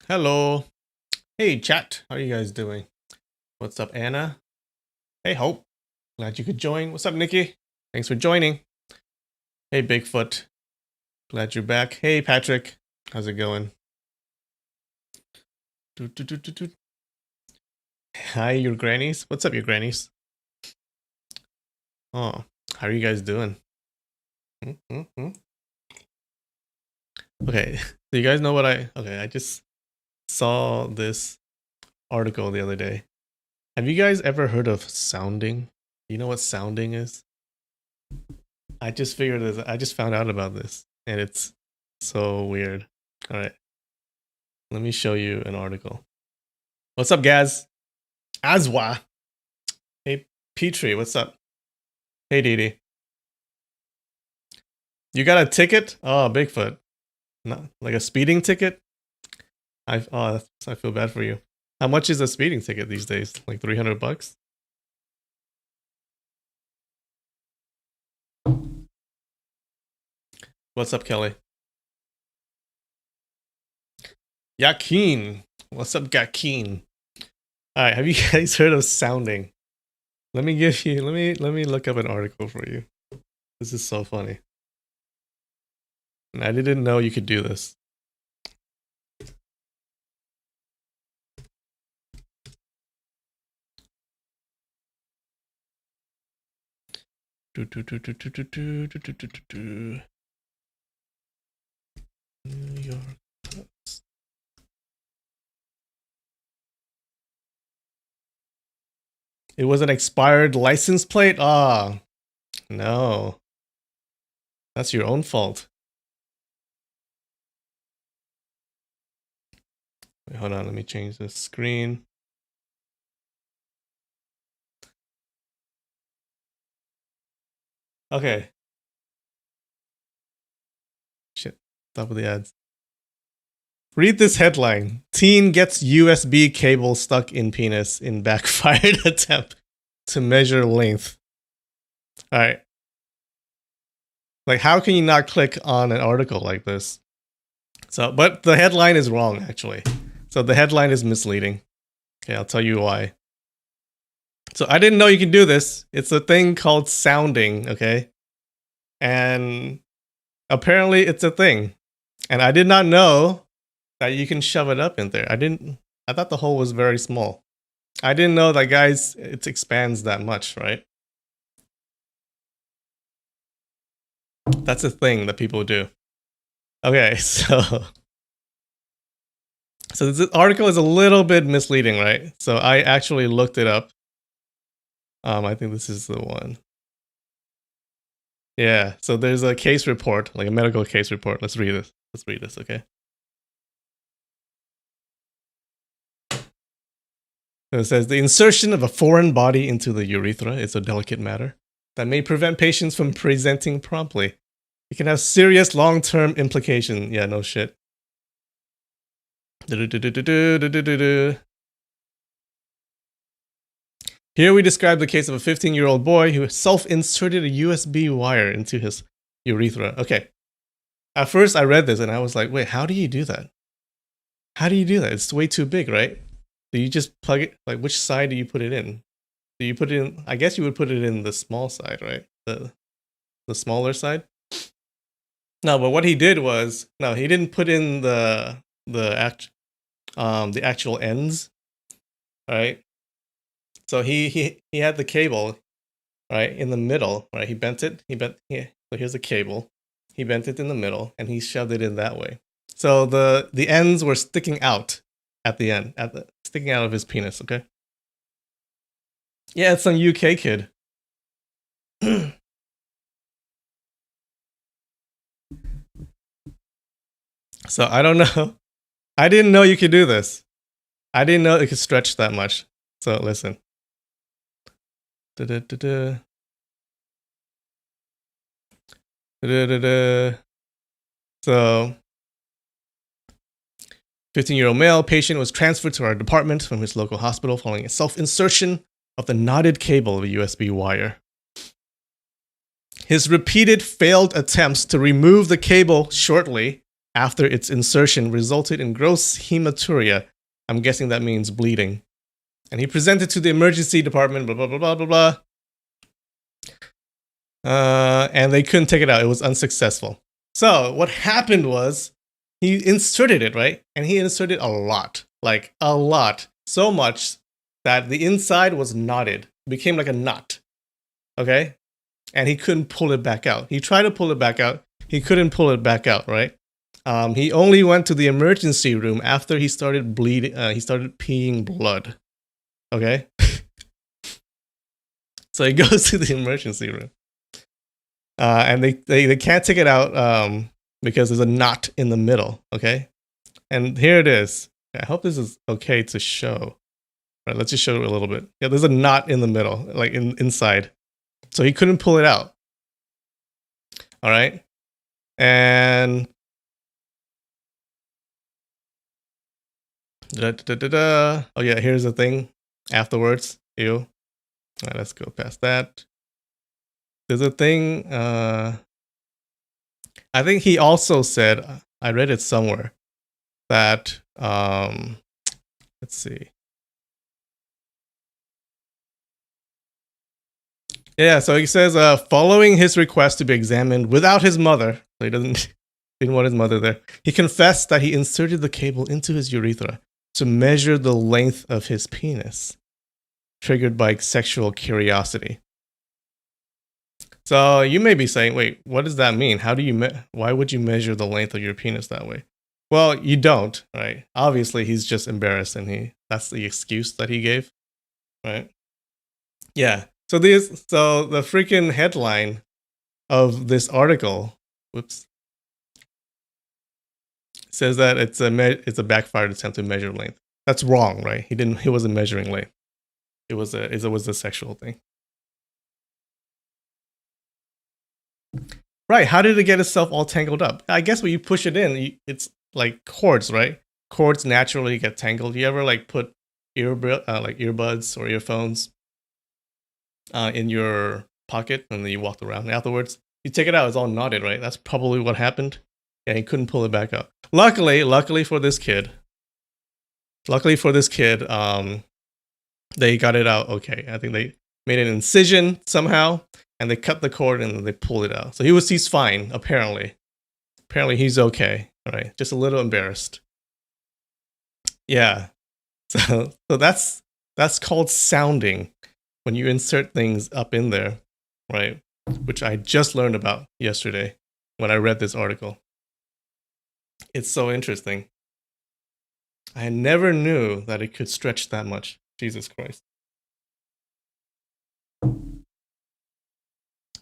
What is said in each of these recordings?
Hello. Hey, chat. How are you guys doing? What's up, Anna? Hey, Hope. Glad you could join. What's up, Nikki? Thanks for joining. Hey, Bigfoot. Glad you're back. Hey, Patrick. How's it going? Hi, your grannies. What's up, your grannies? Oh, how are you guys doing? Okay, do you guys know what I just saw this article the other day. Have you guys ever heard of sounding? You know what sounding is? I just found out about this, and it's so weird. All right, let me show you an article. What's up, Gaz? Azwa. Hey, Petrie, what's up? Hey, Didi. You got a ticket? Oh, Bigfoot. Not like a speeding ticket? I feel bad for you. How much is a speeding ticket these days? Like $300? What's up, Kelly? Yakin. What's up, Gakin? All right, have you guys heard of sounding? Let me look up an article for you. This is so funny. And I didn't know you could do this. New York. It was an expired license plate? Ah, no. That's your own fault. Wait, hold on, let me change the screen. Okay. Shit, top of the ads. Read this headline. Teen gets USB cable stuck in penis in backfired attempt to measure length. All right. Like, how can you not click on an article like this? So, but the headline is wrong, actually. So the headline is misleading. Okay, I'll tell you why. So I didn't know you can do this. It's a thing called sounding, okay? And apparently it's a thing. And I did not know that you can shove it up in there. I thought the hole was very small. I didn't know that, guys, it expands that much, right? That's a thing that people do. Okay, so this article is a little bit misleading, right? So I actually looked it up. I think this is the one. Yeah, so there's a case report, like a medical case report. Let's read this, okay? So it says, the insertion of a foreign body into the urethra is a delicate matter that may prevent patients from presenting promptly. It can have serious long-term implications. Yeah, no shit. Here we describe the case of a 15-year-old boy who self-inserted a USB wire into his urethra. Okay. At first I read this and I was like, wait, how do you do that? How do you do that? It's way too big, right? Do you just plug it? Like, which side do you put it in? Do you put it in? I guess you would put it in the small side, right? The smaller side. No, but what he did was, no, he didn't put in the actual ends, right? So he had the cable, right, in the middle, right? He bent it. So here's the cable. He bent it in the middle, and he shoved it in that way. So the ends were sticking out at the end, sticking out of his penis. Okay. Yeah, it's some UK kid. So I don't know. I didn't know you could do this. I didn't know it could stretch that much. So listen. So 15-year-old male patient was transferred to our department from his local hospital following a self-insertion of the knotted cable of a USB wire. His repeated failed attempts to remove the cable shortly after its insertion resulted in gross hematuria. I'm guessing that means bleeding. And he presented to the emergency department, blah, blah, blah, blah, blah, blah. And they couldn't take it out. It was unsuccessful. So what happened was he inserted it, right? And he inserted a lot, like a lot. So much that the inside was knotted. It became like a knot. Okay? And he couldn't pull it back out. He tried to pull it back out. He couldn't pull it back out, right? He only went to the emergency room after he started bleeding. He started peeing blood. Okay? So he goes to the emergency room. And they can't take it out because there's a knot in the middle. Okay? And here it is. I hope this is okay to show. All right, let's just show it a little bit. Yeah, there's a knot in the middle, like inside. So he couldn't pull it out. All right? And oh yeah, here's the thing afterwards. Ew. All right, let's go past that. There's a thing. I think he also said, I read it somewhere, that let's see. Yeah, so he says, following his request to be examined without his mother, so he didn't want his mother there, he confessed that he inserted the cable into his urethra to measure the length of his penis, triggered by sexual curiosity. So you may be saying, wait, what does that mean? How do you why would you measure the length of your penis that way? Well, you don't, right? Obviously, he's just embarrassed, and that's the excuse that he gave, right? Yeah. So the freaking headline of this article, says that it's a backfired attempt to measure length. That's wrong, right? He wasn't measuring length. It was a sexual thing. Right. How did it get itself all tangled up? I guess when you push it in, it's like cords, right? Cords naturally get tangled. You ever like put earbuds or earphones in your pocket and then you walked around afterwards? You take it out, it's all knotted, right? That's probably what happened. Yeah, he couldn't pull it back up. Luckily for this kid, they got it out okay. I think they made an incision somehow, and they cut the cord and then they pulled it out. So he's fine, apparently. Apparently he's okay. All right, just a little embarrassed. Yeah. So that's called sounding, when you insert things up in there, right? Which I just learned about yesterday when I read this article. It's so interesting. I never knew that it could stretch that much. Jesus Christ.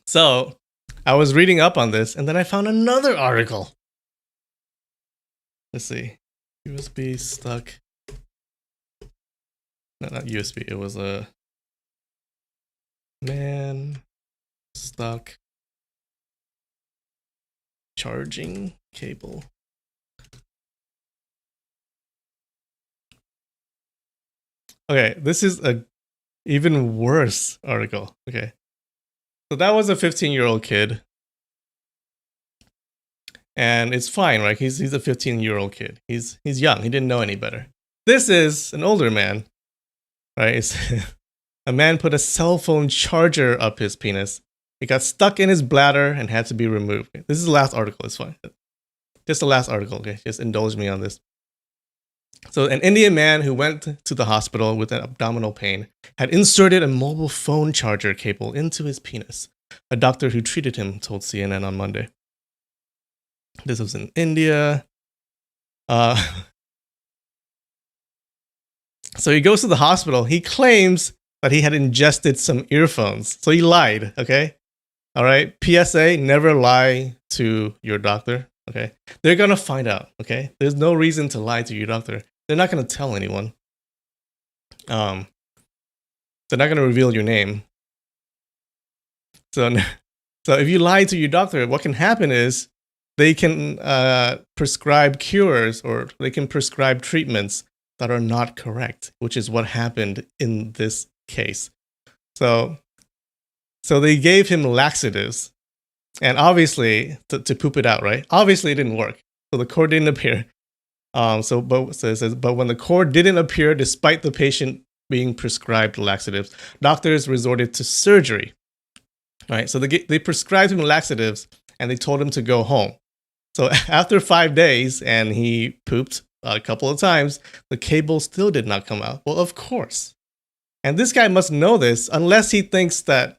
So I was reading up on this, and then I found another article. Let's see. USB stuck. No, not USB. It was a man stuck charging cable. Okay, this is a even worse article. Okay. So that was a 15-year-old kid. And it's fine, right? He's a 15-year-old kid. He's young. He didn't know any better. This is an older man, right? It's a man put a cell phone charger up his penis. It got stuck in his bladder and had to be removed. This is the last article. It's fine. Just the last article. Okay, just indulge me on this. So an Indian man who went to the hospital with an abdominal pain had inserted a mobile phone charger cable into his penis. A doctor who treated him told CNN on Monday. This was in India. So he goes to the hospital. He claims that he had ingested some earphones. So he lied, okay? All right? PSA, never lie to your doctor, okay? They're going to find out, okay? There's no reason to lie to your doctor. They're not going to tell anyone. They're not going to reveal your name. So if you lie to your doctor, what can happen is they can prescribe cures, or they can prescribe treatments that are not correct, which is what happened in this case. So they gave him laxatives, and obviously to poop it out, right? Obviously it didn't work. So the cord didn't appear. So it says, but when the cord didn't appear, despite the patient being prescribed laxatives, doctors resorted to surgery. Right. So they prescribed him laxatives and they told him to go home. So after 5 days and he pooped a couple of times, the cable still did not come out. Well, of course. And this guy must know this unless he thinks that,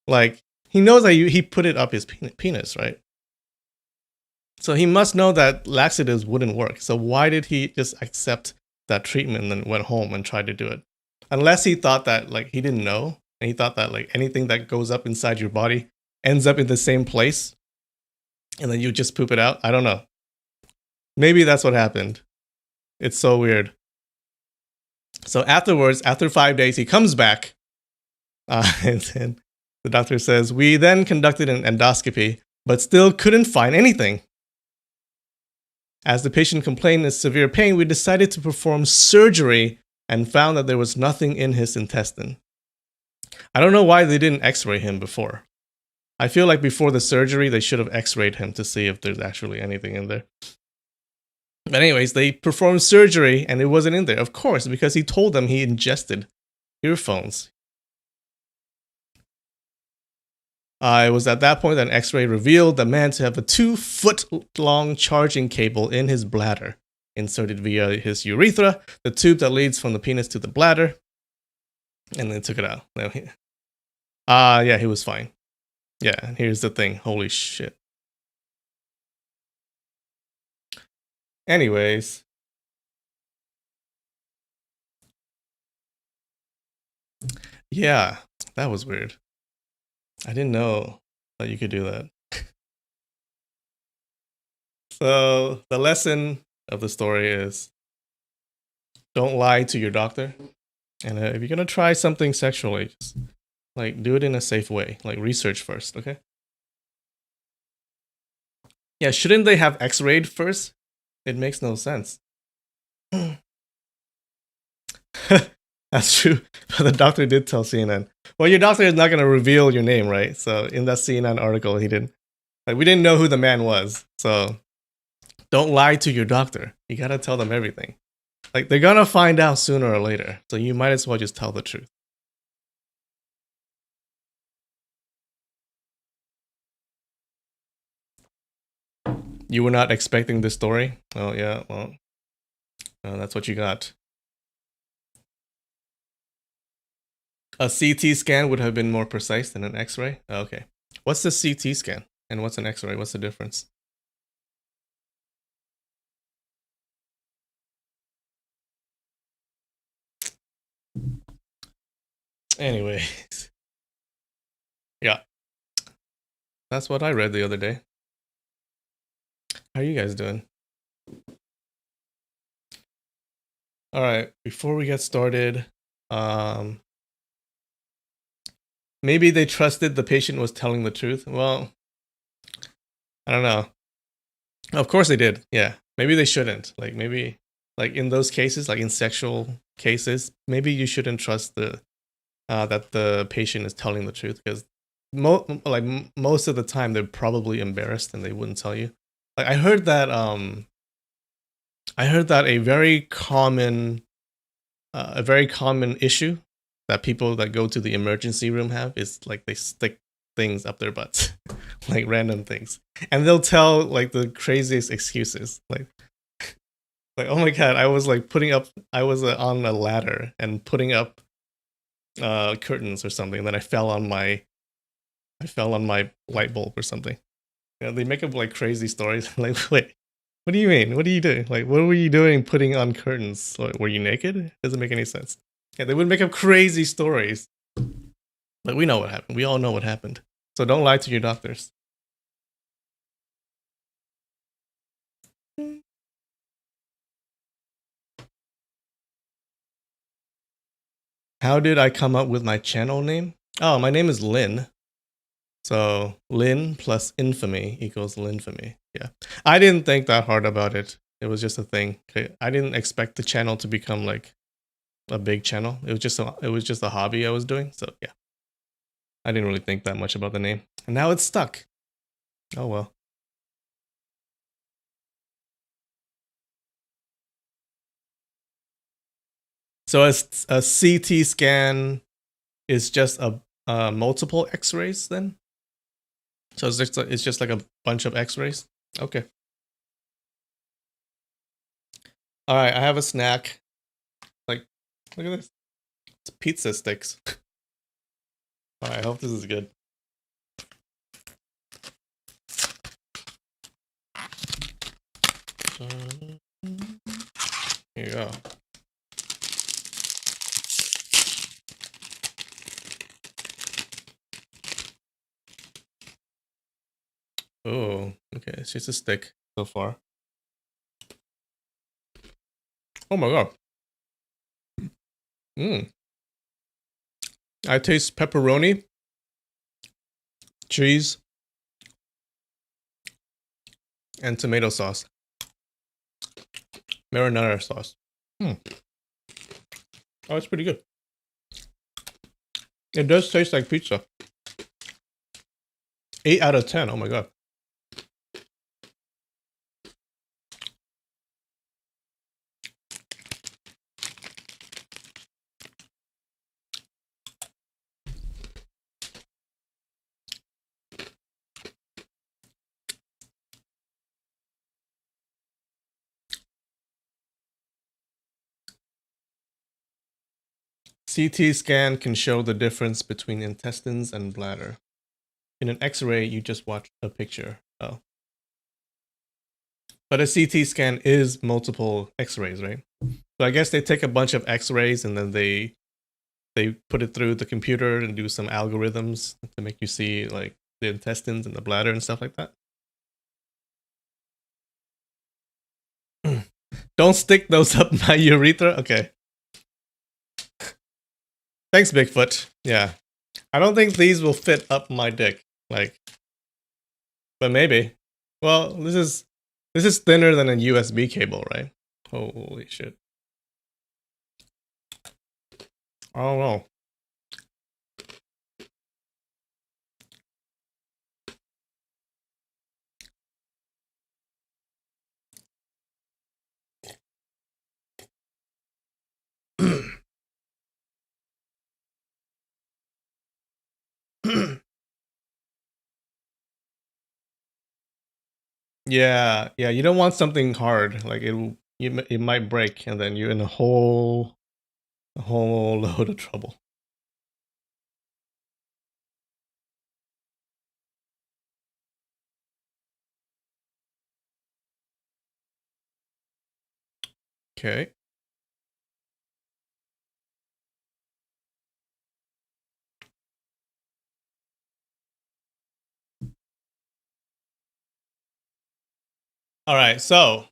like, he knows that he put it up his penis, right? So he must know that laxatives wouldn't work. So why did he just accept that treatment and then went home and tried to do it? Unless he thought that, like, he didn't know. And he thought that, like, anything that goes up inside your body ends up in the same place. And then you just poop it out. I don't know. Maybe that's what happened. It's so weird. So afterwards, after 5 days, he comes back. And then the doctor says, we then conducted an endoscopy, but still couldn't find anything. As the patient complained of severe pain, we decided to perform surgery and found that there was nothing in his intestine. I don't know why they didn't x-ray him before. I feel like before the surgery, they should have x-rayed him to see if there's actually anything in there. But anyways, they performed surgery and it wasn't in there. Of course, because he told them he ingested earphones. It was at that point that an x-ray revealed the man to have a 2-foot-long charging cable in his bladder, inserted via his urethra, the tube that leads from the penis to the bladder, and then took it out. Yeah, he was fine. Yeah, and here's the thing. Holy shit. Anyways. Yeah, that was weird. I didn't know that you could do that. So the lesson of the story is don't lie to your doctor. And if you're going to try something sexually, just, like, do it in a safe way. Like, research first, okay? Yeah, shouldn't they have x-rayed first? It makes no sense. That's true. But the doctor did tell CNN. Well, your doctor is not going to reveal your name, right? So in that CNN article, he didn't. Like, we didn't know who the man was. So don't lie to your doctor. You got to tell them everything. Like, they're going to find out sooner or later. So you might as well just tell the truth. You were not expecting this story? Oh, yeah. Well, that's what you got. A CT scan would have been more precise than an X-ray? Okay. What's the CT scan? And what's an X-ray? What's the difference? Anyways. Yeah. That's what I read the other day. How are you guys doing? Alright, before we get started, maybe they trusted the patient was telling the truth. Well, I don't know. Of course they did. Yeah. Maybe they shouldn't. Like, maybe, like, in those cases, like in sexual cases, maybe you shouldn't trust that the patient is telling the truth, because most of the time they're probably embarrassed and they wouldn't tell you. Like, I heard that a very common issue that people that go to the emergency room have is, like, they stick things up their butts, like random things, and they'll tell, like, the craziest excuses, like oh my god, I was on a ladder and putting up curtains or something, and then I fell on my light bulb or something. You know, they make up, like, crazy stories. Like, wait, what do you mean? What are you doing? Like, what were you doing putting on curtains? Were you naked? Doesn't make any sense. Yeah, they would make up crazy stories. But we know what happened. We all know what happened. So don't lie to your doctors. How did I come up with my channel name? Oh, my name is Lin. So Lin plus infamy equals Linfamy. Yeah. I didn't think that hard about it. It was just a thing. I didn't expect the channel to become, like, a big channel. It was just a hobby I was doing. So yeah. I didn't really think that much about the name. And now it's stuck. Oh well. So a CT scan is just a multiple X-rays then. So it's just like a bunch of X-rays. Okay. All right, I have a snack. Like, look at this. It's pizza sticks. All right, I hope this is good. Here you go. Oh, okay. It's just a stick so far. Oh my god. I taste pepperoni, cheese, and tomato sauce. Marinara sauce. Oh, it's pretty good. It does taste like pizza. 8 out of 10. Oh my god. CT scan can show the difference between intestines and bladder. In an X-ray, you just watch a picture. Oh. But a CT scan is multiple X-rays, right? So I guess they take a bunch of X-rays and then they put it through the computer and do some algorithms to make you see like the intestines and the bladder and stuff like that. Don't stick those up my urethra. Okay. Thanks, Bigfoot. Yeah. I don't think these will fit up my dick. Like, but maybe. Well, this is thinner than a USB cable, right? Holy shit. I don't know. Yeah, you don't want something hard. Like it might break and then you're in a whole load of trouble. Okay. All right, so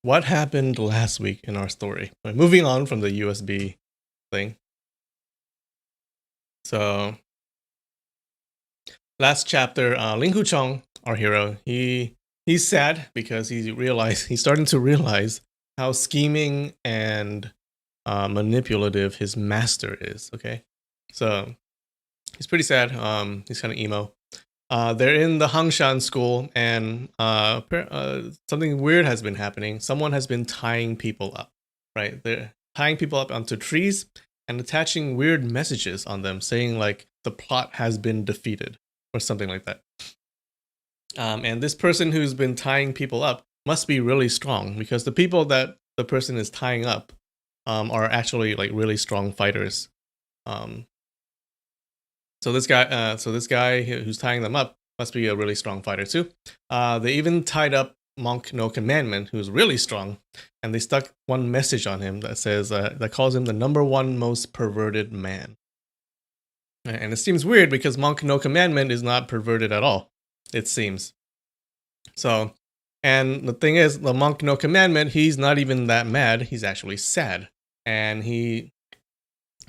what happened last week in our story? Moving on from the USB thing. So, last chapter, Ling Hu Chong, our hero, he's sad because he's starting to realize how scheming and manipulative his master is. Okay, so he's pretty sad. He's kind of emo. They're in the Hangshan school, and something weird has been happening. Someone has been tying people up, right? They're tying people up onto trees and attaching weird messages on them, saying like the plot has been defeated or something like that. And this person who's been tying people up must be really strong because the people that the person is tying up are actually like really strong fighters. So this guy who's tying them up must be a really strong fighter too. They even tied up Monk No Commandment, who's really strong, and they stuck one message on him that says that calls him the #1 most perverted man. And it seems weird because Monk No Commandment is not perverted at all, it seems. So, and the thing is, the Monk No Commandment, he's not even that mad. He's actually sad, and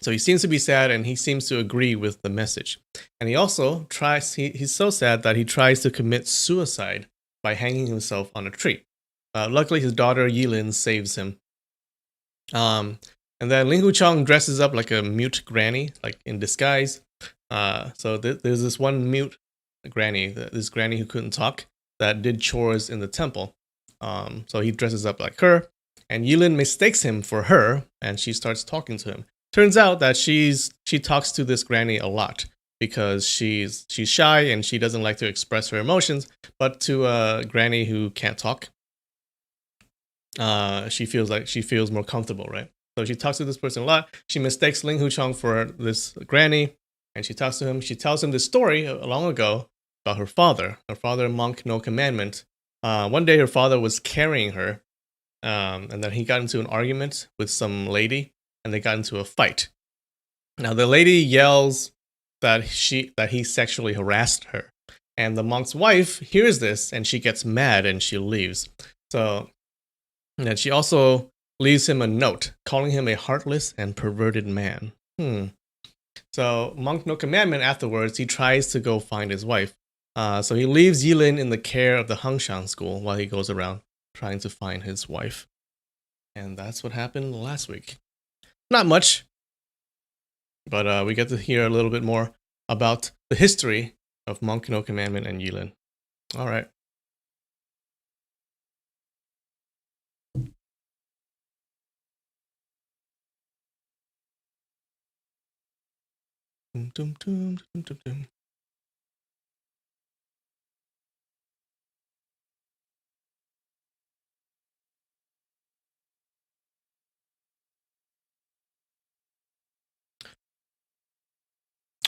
so he seems to be sad and he seems to agree with the message. And he also tries, he's so sad that he tries to commit suicide by hanging himself on a tree. Luckily, his daughter Yilin saves him. And then Ling Hu Chong dresses up like a mute granny, like in disguise. So there's this one mute granny, this granny who couldn't talk, that did chores in the temple. So he dresses up like her. And Yilin mistakes him for her, and she starts talking to him. Turns out that she talks to this granny a lot because she's shy and she doesn't like to express her emotions. But to a granny who can't talk, she feels more comfortable, right? So she talks to this person a lot. She mistakes Ling Huchong for this granny, and she talks to him. She tells him this story long ago about her father monk, no commandment. One day her father was carrying her, and then he got into an argument with some lady, and they got into a fight. Now the lady yells that he sexually harassed her, and the monk's wife hears this, and she gets mad and she leaves. So, and she also leaves him a note calling him a heartless and perverted man. So monk no commandment, afterwards he tries to go find his wife. So he leaves Yilin in the care of the Hangshan school while he goes around trying to find his wife. And that's what happened last week. Not much, but we get to hear a little bit more about the history of monk no commandment and Yilin. All right. Dum, dum, dum, dum, dum, dum.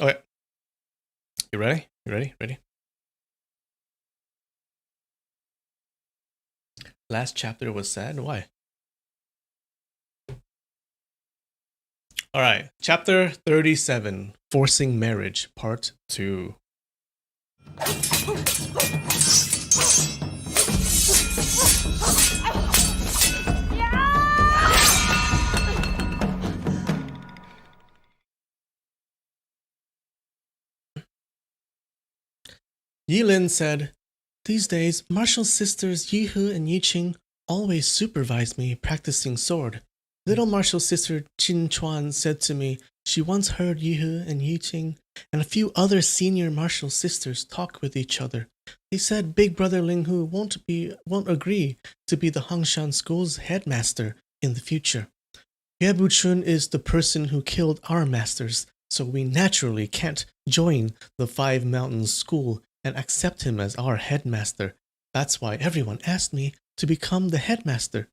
Okay. You ready? You ready? Ready? Last chapter was sad. Why? All right. Chapter 37, Forcing Marriage, Part 2. Yilin said, "These days, martial sisters Yihe and Yiqing always supervise me practicing sword. Little martial sister Qin Chuan said to me she once heard Yihe and Yiqing and a few other senior martial sisters talk with each other. They said big brother Linghu won't agree to be the Hangshan school's headmaster in the future. Yue Buchun is the person who killed our masters, so we naturally can't join the Five Mountains School and accept him as our headmaster. That's why everyone asked me to become the headmaster."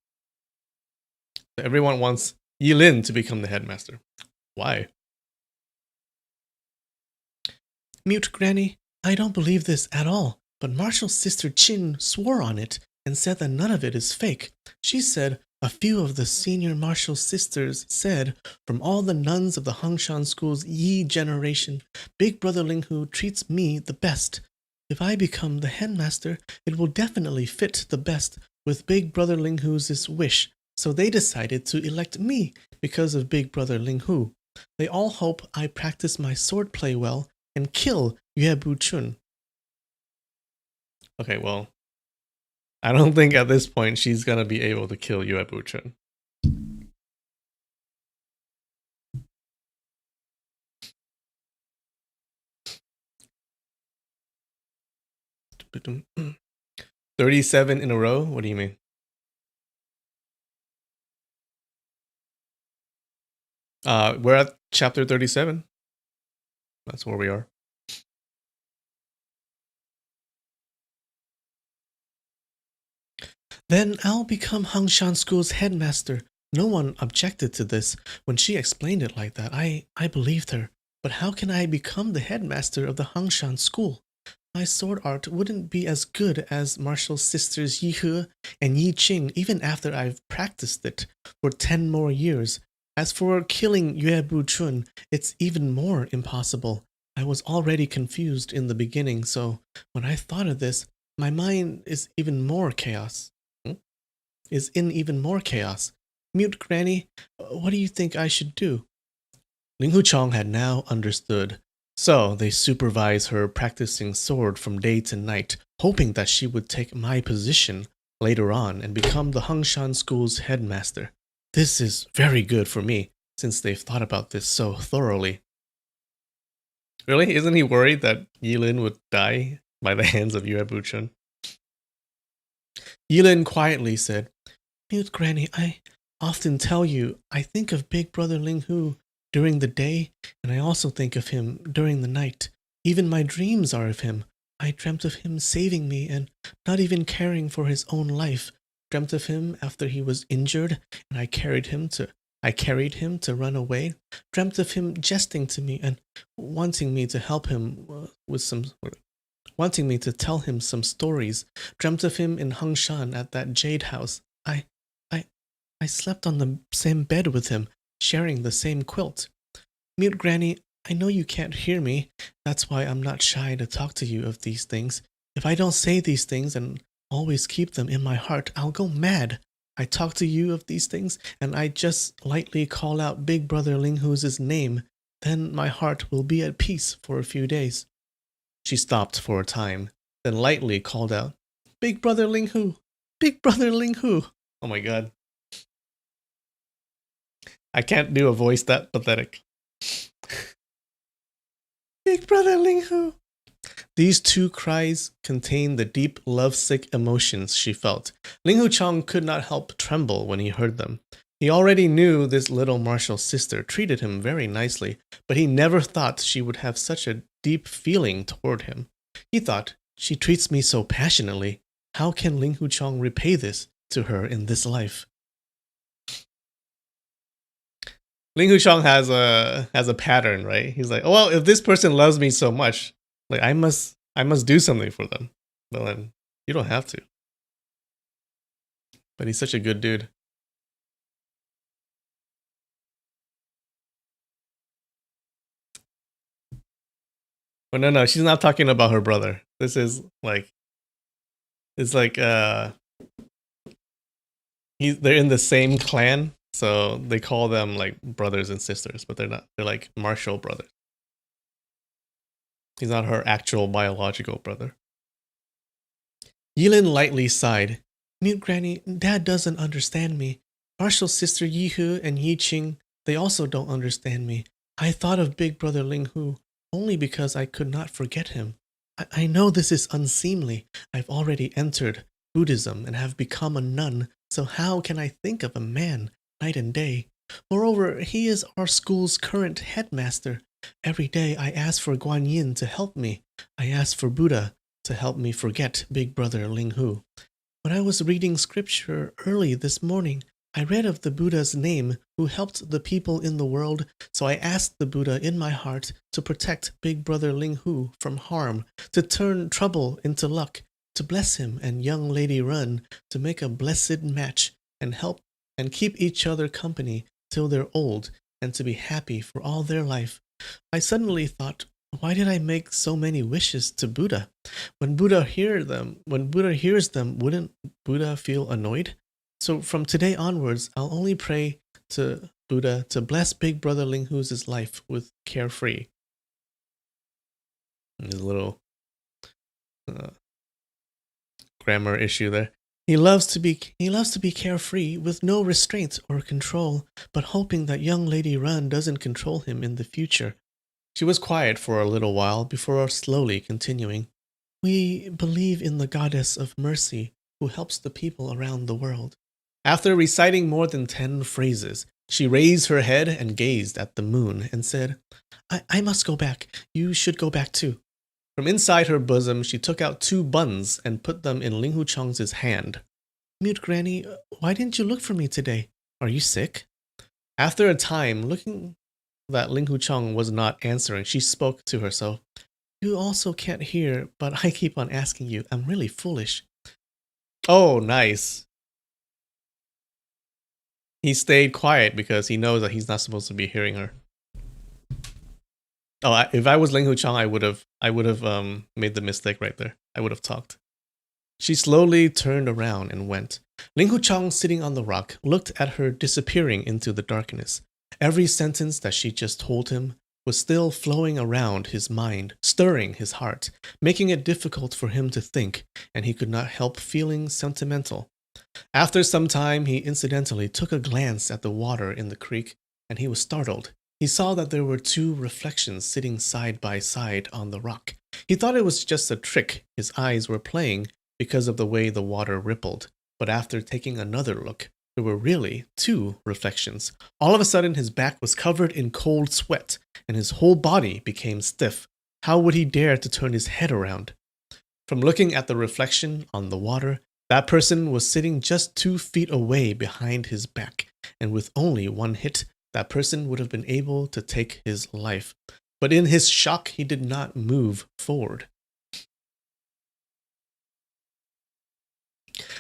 Everyone wants Yilin to become the headmaster. Why? "Mute Granny, I don't believe this at all, but Martial Sister Qin swore on it and said that none of it is fake. She said a few of the senior martial sisters said, from all the nuns of the Hangshan School's Yi generation, Big Brother Linghu treats me the best. If I become the headmaster, it will definitely fit the best with Big Brother Linghu's wish, so they decided to elect me because of Big Brother Linghu. They all hope I practice my swordplay well and kill Yue Buchun." Okay, well, I don't think at this point she's gonna be able to kill Yue Buchun. $37 in a row? What do you mean? We're at chapter 37. That's where we are. "Then I'll become Hangshan School's headmaster." No one objected to this. When she explained it like that, I believed her. But how can I become the headmaster of the Hangshan School? My sword art wouldn't be as good as martial sisters Yihe and Yiqing even after I've practiced it for 10 more years. As for killing Yue Buchun, it's even more impossible. I was already confused in the beginning, so when I thought of this, my mind is even more chaos. Is in even more chaos. Mute Granny, what do you think I should do?" Ling Huchong had now understood. So they supervise her practicing sword from day to night, hoping that she would take my position later on and become the Hangshan School's headmaster. This is very good for me, since they've thought about this so thoroughly. Really? Isn't he worried that Yilin would die by the hands of Yue Buchun? Yilin quietly said, Mute Granny, I often tell you, I think of Big Brother Ling Hu during the day, and I also think of him during the night. Even my dreams are of him. I dreamt of him saving me and not even caring for his own life. Dreamt of him after he was injured, and I carried him to run away. Dreamt of him jesting to me and wanting me to help him with some wanting me to tell him some stories. Dreamt of him in Hangshan at that jade house. I I slept on the same bed with him, sharing the same quilt. Mute Granny, I know you can't hear me. That's why I'm not shy to talk to you of these things. If I don't say these things and always keep them in my heart, I'll go mad. I talk to you of these things, and I just lightly call out Big Brother Ling Hu's name. Then my heart will be at peace for a few days. She stopped for a time, then lightly called out, Big Brother Ling Hu! Big Brother Ling Hu! Oh my god. I can't do a voice that pathetic. Big Brother Ling Hu! These two cries contained the deep, lovesick emotions she felt. Ling Hu Chong could not help tremble when he heard them. He already knew this little martial sister treated him very nicely, but he never thought she would have such a deep feeling toward him. He thought, she treats me so passionately. How can Ling Hu Chong repay this to her in this life? Ling Hu Chong has a pattern, right? He's like, oh, well, if this person loves me so much, like I must do something for them. But then you don't have to. But he's such a good dude. But no, she's not talking about her brother. This is like, it's like they're in the same clan, so they call them like brothers and sisters, but they're not. They're like martial brothers. He's not her actual biological brother. Yilin lightly sighed. Mute Granny, Dad doesn't understand me. Martial sister Yihu and Yiqing, they also don't understand me. I thought of Big Brother Ling Hu only because I could not forget him. I know this is unseemly. I've already entered Buddhism and have become a nun, so how can I think of a man night and day? Moreover, he is our school's current headmaster. Every day I ask for Guan Yin to help me. I ask for Buddha to help me forget Big Brother Ling Hu. When I was reading scripture early this morning, I read of the Buddha's name who helped the people in the world, so I asked the Buddha in my heart to protect Big Brother Ling Hu from harm, to turn trouble into luck, to bless him and young Lady Run, to make a blessed match and help and keep each other company till they're old, and to be happy for all their life. I suddenly thought, why did I make so many wishes to Buddha? When Buddha hears them, wouldn't Buddha feel annoyed? So from today onwards, I'll only pray to Buddha to bless Big Brother Ling Hu's life with carefree. There's a little grammar issue there. He loves to be carefree with no restraint or control, but hoping that young Lady Run doesn't control him in the future. She was quiet for a little while before slowly continuing. We believe in the goddess of mercy who helps the people around the world. After reciting more than 10 phrases, she raised her head and gazed at the moon and said, I must go back. You should go back too. From inside her bosom, she took out 2 buns and put them in Ling Hu Chong's hand. Mute Granny, why didn't you look for me today? Are you sick? After a time, looking that Ling Hu Chong was not answering, she spoke to herself. You also can't hear, but I keep on asking you. I'm really foolish. Oh, nice. He stayed quiet because he knows that he's not supposed to be hearing her. Oh, if I was Ling Hu Chong, I would have made the mistake right there. I would have talked. She slowly turned around and went. Ling Hu Chong, sitting on the rock, looked at her disappearing into the darkness. Every sentence that she just told him was still flowing around his mind, stirring his heart, making it difficult for him to think, and he could not help feeling sentimental. After some time, he incidentally took a glance at the water in the creek, and he was startled. He saw that there were 2 reflections sitting side by side on the rock. He thought it was just a trick his eyes were playing because of the way the water rippled, but after taking another look, there were really 2 reflections. All of a sudden, his back was covered in cold sweat, and his whole body became stiff. How would he dare to turn his head around? From looking at the reflection on the water, that person was sitting just 2 feet away behind his back, and with only 1 hit, that person would have been able to take his life. But in his shock, he did not move forward.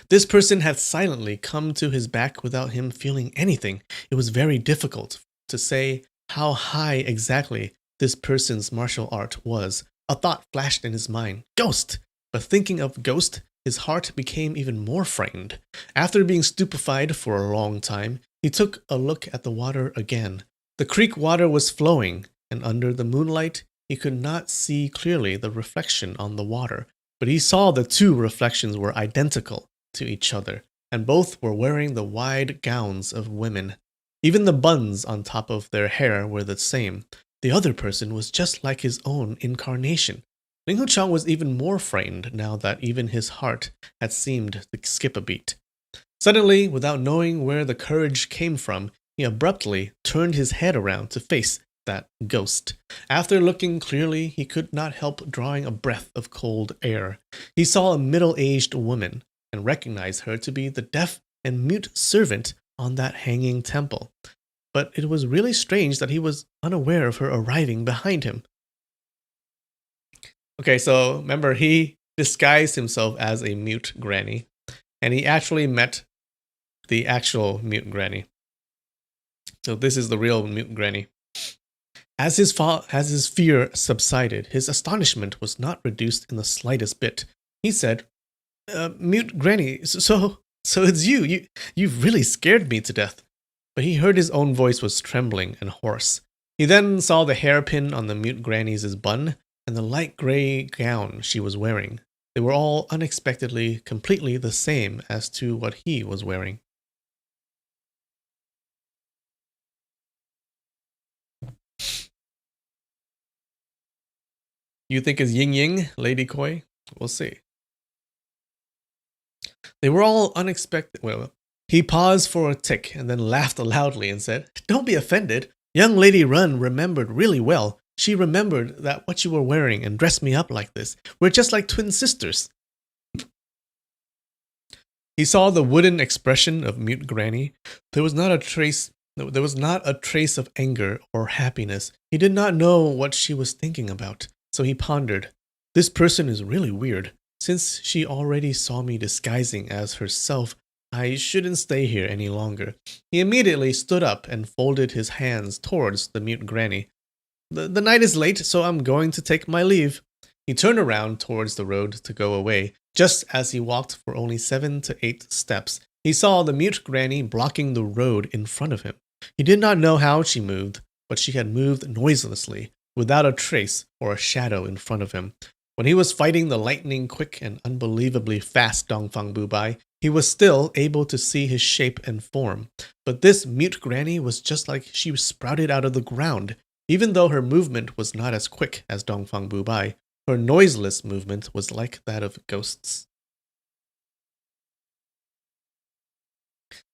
This person had silently come to his back without him feeling anything. It was very difficult to say how high exactly this person's martial art was. A thought flashed in his mind. Ghost! But thinking of ghost, his heart became even more frightened. After being stupefied for a long time, he took a look at the water again. The creek water was flowing, and under the moonlight, he could not see clearly the reflection on the water. But he saw the 2 reflections were identical to each other, and both were wearing the wide gowns of women. Even the buns on top of their hair were the same. The other person was just like his own incarnation. Ling Huchang was even more frightened now that even his heart had seemed to skip a beat. Suddenly, without knowing where the courage came from, he abruptly turned his head around to face that ghost. After looking clearly, he could not help drawing a breath of cold air. He saw a middle-aged woman and recognized her to be the deaf and mute servant on that hanging temple. But it was really strange that he was unaware of her arriving behind him. Okay, so remember, he disguised himself as a mute granny, and he actually met the actual mute granny. So this is the real mute granny. As his fear subsided, his astonishment was not reduced in the slightest bit. He said, Mute granny, so it's you. You've really scared me to death. But he heard his own voice was trembling and hoarse. He then saw the hairpin on the mute granny's bun and the light gray gown she was wearing. They were all unexpectedly completely the same as to what he was wearing. You think it's Ying Ying, Lady Koi? We'll see. They were all unexpected. Well, he paused for a tick and then laughed loudly and said, Don't be offended. Young Lady Run remembered really well. She remembered that what you were wearing and dressed me up like this. We're just like twin sisters. He saw the wooden expression of mute granny. There was not a trace of anger or happiness. He did not know what she was thinking about, so he pondered. This person is really weird. Since she already saw me disguising as herself, I shouldn't stay here any longer. He immediately stood up and folded his hands towards the mute granny. The night is late, so I'm going to take my leave. He turned around towards the road to go away. Just as he walked for only 7 to 8 steps, he saw the mute granny blocking the road in front of him. He did not know how she moved, but she had moved noiselessly, without a trace or a shadow in front of him. When he was fighting the lightning-quick and unbelievably fast Dongfang Bubai, he was still able to see his shape and form. But this mute granny was just like she sprouted out of the ground. Even though her movement was not as quick as Dongfang Bubai, her noiseless movement was like that of ghosts.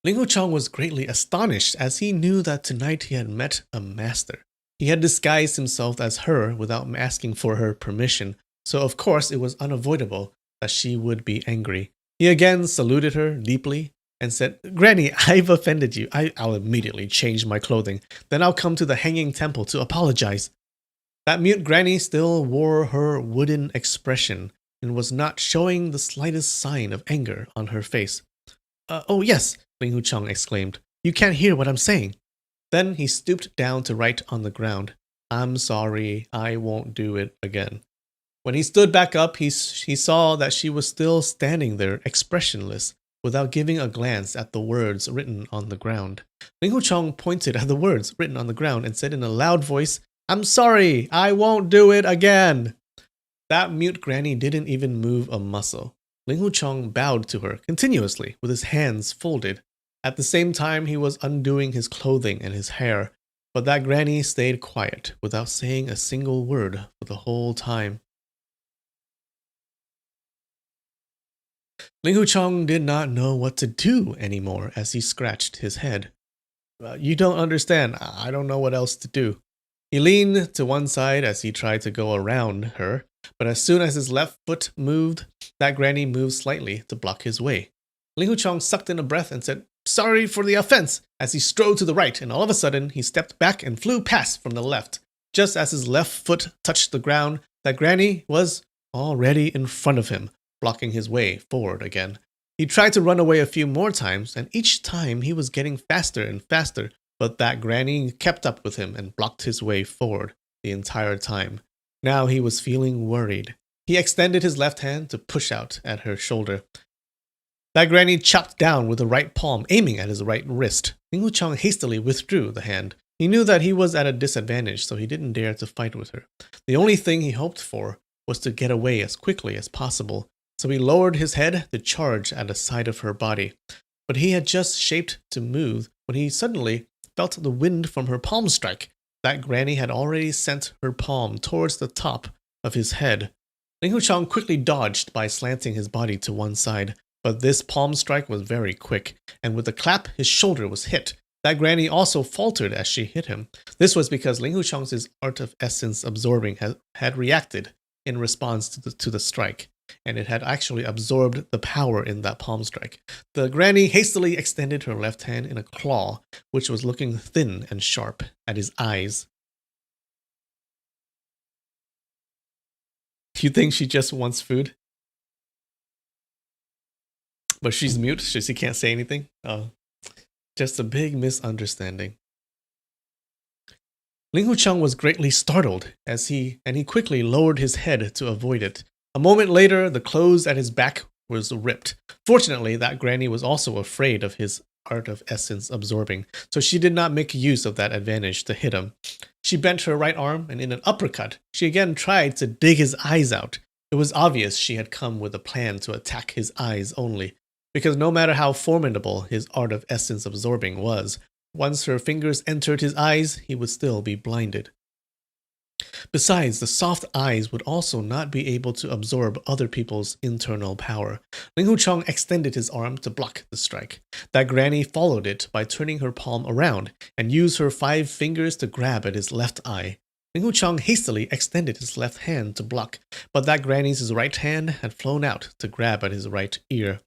Ling Huchang was greatly astonished as he knew that tonight he had met a master. He had disguised himself as her without asking for her permission, so of course it was unavoidable that she would be angry. He again saluted her deeply and said, Granny, I've offended you. I'll immediately change my clothing. Then I'll come to the hanging temple to apologize. That mute granny still wore her wooden expression and was not showing the slightest sign of anger on her face. Oh yes, Ling Huchang exclaimed. You can't hear what I'm saying. Then he stooped down to write on the ground. I'm sorry, I won't do it again. When he stood back up, he saw that she was still standing there, expressionless, without giving a glance at the words written on the ground. Ling Huchang pointed at the words written on the ground and said in a loud voice, I'm sorry, I won't do it again. That mute granny didn't even move a muscle. Ling Huchang bowed to her continuously with his hands folded. At the same time, he was undoing his clothing and his hair, but that granny stayed quiet without saying a single word for the whole time. Ling Huchong did not know what to do anymore as he scratched his head. You don't understand. I don't know what else to do. He leaned to one side as he tried to go around her, but as soon as his left foot moved, that granny moved slightly to block his way. Ling Huchong sucked in a breath and said, "Sorry for the offense," as he strode to the right, and all of a sudden, he stepped back and flew past from the left. Just as his left foot touched the ground, that granny was already in front of him, blocking his way forward again. He tried to run away a few more times, and each time he was getting faster and faster, but that granny kept up with him and blocked his way forward the entire time. Now he was feeling worried. He extended his left hand to push out at her shoulder. That granny chopped down with the right palm, aiming at his right wrist. Ling Huchong hastily withdrew the hand. He knew that he was at a disadvantage, so he didn't dare to fight with her. The only thing he hoped for was to get away as quickly as possible, so he lowered his head to charge at the side of her body. But he had just shaped to move when he suddenly felt the wind from her palm strike. That granny had already sent her palm towards the top of his head. Ling Huchong quickly dodged by slanting his body to one side, but this palm strike was very quick, and with a clap, his shoulder was hit. That granny also faltered as she hit him. This was because Ling Huchong's art of essence absorbing had reacted in response to the strike, and it had actually absorbed the power in that palm strike. The granny hastily extended her left hand in a claw, which was looking thin and sharp at his eyes. You think she just wants food? But she's mute, so she can't say anything? Oh, just a big misunderstanding. Ling Huchong was greatly startled as he quickly lowered his head to avoid it. A moment later, the clothes at his back was ripped. Fortunately, that granny was also afraid of his art of essence absorbing, so she did not make use of that advantage to hit him. She bent her right arm, and in an uppercut, she again tried to dig his eyes out. It was obvious she had come with a plan to attack his eyes only, because no matter how formidable his art of essence absorbing was, once her fingers entered his eyes, he would still be blinded. Besides, the soft eyes would also not be able to absorb other people's internal power. Ling Huchong extended his arm to block the strike. That granny followed it by turning her palm around and used her 5 fingers to grab at his left eye. Ling Huchong hastily extended his left hand to block, but that granny's right hand had flown out to grab at his right ear.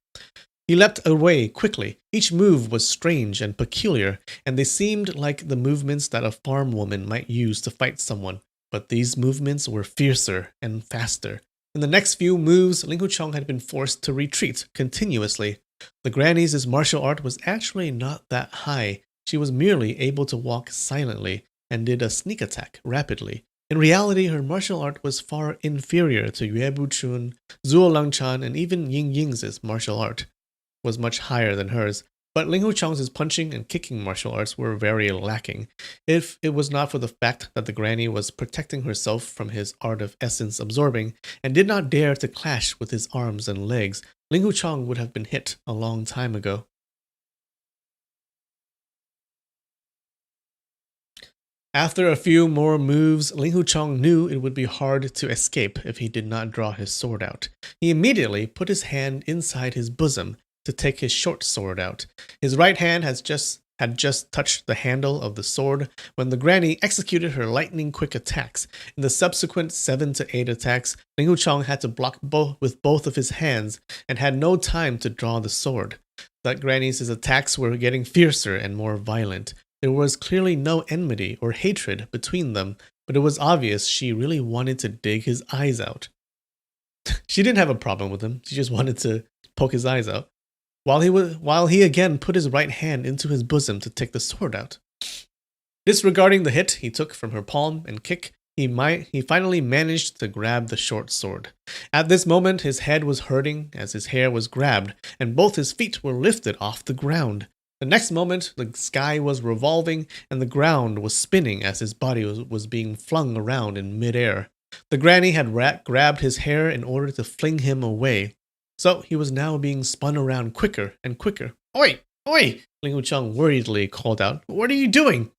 He leapt away quickly. Each move was strange and peculiar, and they seemed like the movements that a farm woman might use to fight someone. But these movements were fiercer and faster. In the next few moves, Ling Huchong had been forced to retreat continuously. The granny's martial art was actually not that high. She was merely able to walk silently and did a sneak attack rapidly. In reality, her martial art was far inferior to Yue Buchun, Zhuo Langchan, and even Ying Ying's martial art was much higher than hers. But Ling Huchong's punching and kicking martial arts were very lacking. If it was not for the fact that the granny was protecting herself from his art of essence absorbing and did not dare to clash with his arms and legs, Ling Huchong would have been hit a long time ago. After a few more moves, Ling Huchong knew it would be hard to escape if he did not draw his sword out. He immediately put his hand inside his bosom to take his short sword out. His right hand had just touched the handle of the sword when the granny executed her lightning-quick attacks. In the subsequent 7 to 8 attacks, Ling Huchong had to block with both of his hands and had no time to draw the sword. That granny's attacks were getting fiercer and more violent. There was clearly no enmity or hatred between them, but it was obvious she really wanted to dig his eyes out. She didn't have a problem with him. She just wanted to poke his eyes out. While he again put his right hand into his bosom to take the sword out. Disregarding the hit he took from her palm and kick, he finally managed to grab the short sword. At this moment, his head was hurting as his hair was grabbed, and both his feet were lifted off the ground. The next moment, the sky was revolving, and the ground was spinning as his body was being flung around in midair. The granny had grabbed his hair in order to fling him away. So he was now being spun around quicker and quicker. "Oi! Oi!" Ling Huchong worriedly called out. "What are you doing?"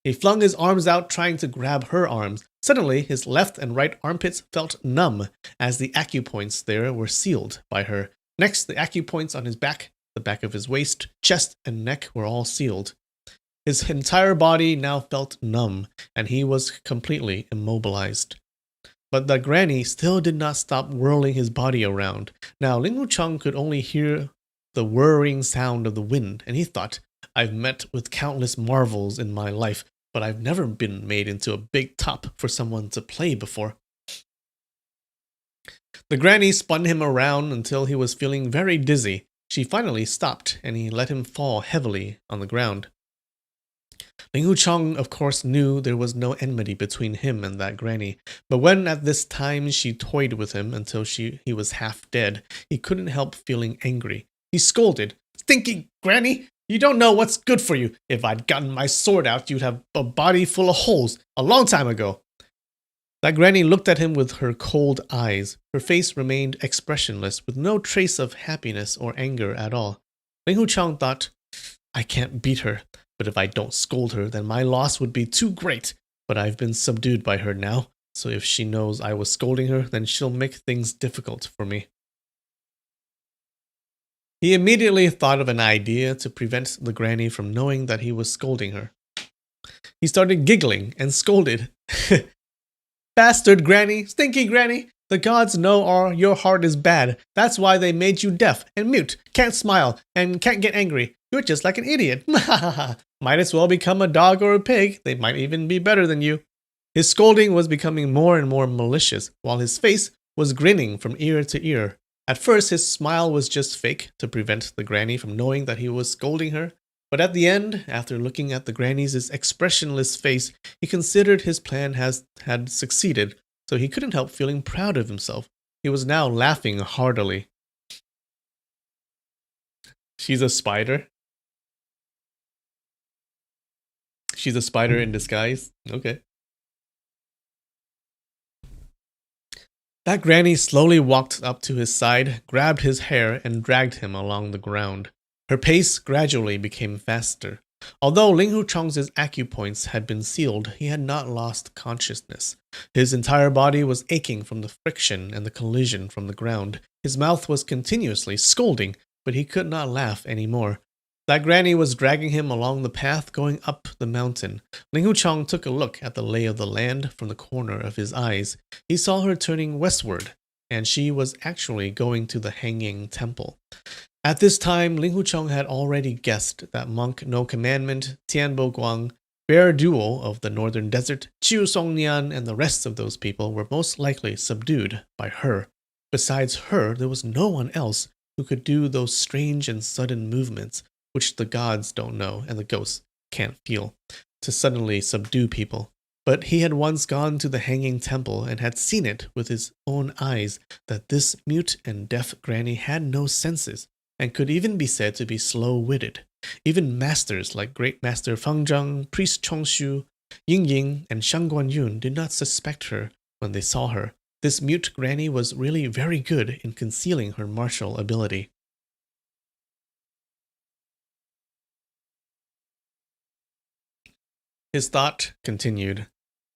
He flung his arms out, trying to grab her arms. Suddenly, his left and right armpits felt numb, as the acupoints there were sealed by her Next, the acupoints on his back, the back of his waist, chest, and neck were all sealed. His entire body now felt numb, and he was completely immobilized. But the granny still did not stop whirling his body around. Now, Ling Wuchang could only hear the whirring sound of the wind, and he thought, I've met with countless marvels in my life, but I've never been made into a big top for someone to play before. The granny spun him around until he was feeling very dizzy. She finally stopped, and he let him fall heavily on the ground. Ling Wuchang, of course, knew there was no enmity between him and that granny, but when at this time she toyed with him until he was half dead, he couldn't help feeling angry. He scolded, Stinky granny! You don't know what's good for you. If I'd gotten my sword out, you'd have a body full of holes a long time ago. That granny looked at him with her cold eyes. Her face remained expressionless, with no trace of happiness or anger at all. Ling Wuchang thought, I can't beat her, but if I don't scold her, then my loss would be too great. But I've been subdued by her now, so if she knows I was scolding her, then she'll make things difficult for me. He immediately thought of an idea to prevent the granny from knowing that he was scolding her. He started giggling and scolded. Bastard granny, stinky granny, the gods know your heart is bad. That's why they made you deaf and mute, can't smile, and can't get angry. You're just like an idiot. Might as well become a dog or a pig. They might even be better than you. His scolding was becoming more and more malicious, while his face was grinning from ear to ear. At first, his smile was just fake to prevent the granny from knowing that he was scolding her. But at the end, after looking at the granny's expressionless face, he considered his plan had succeeded, so he couldn't help feeling proud of himself. He was now laughing heartily. She's a spider? She's a spider in disguise? Okay. That granny slowly walked up to his side, grabbed his hair, and dragged him along the ground. Her pace gradually became faster. Although Ling Wuchang's acupoints had been sealed, he had not lost consciousness. His entire body was aching from the friction and the collision from the ground. His mouth was continuously scolding, but he could not laugh any more. That granny was dragging him along the path going up the mountain. Ling Wuchang took a look at the lay of the land from the corner of his eyes. He saw her turning westward, and she was actually going to the Hanging Temple. At this time, Ling Wuchang had already guessed that Monk No Commandment, Tian Bo Guang, Bear Duo of the Northern Desert, Chiu Songnian, and the rest of those people were most likely subdued by her. Besides her, there was no one else who could do those strange and sudden movements, which the gods don't know and the ghosts can't feel, to suddenly subdue people. But he had once gone to the Hanging Temple and had seen it with his own eyes that this mute and deaf granny had no senses, and could even be said to be slow-witted. Even masters like Great Master Feng Zhang, Priest Chongshu, Ying Ying, and Shang Guanyun did not suspect her when they saw her. This mute granny was really very good in concealing her martial ability. His thought continued.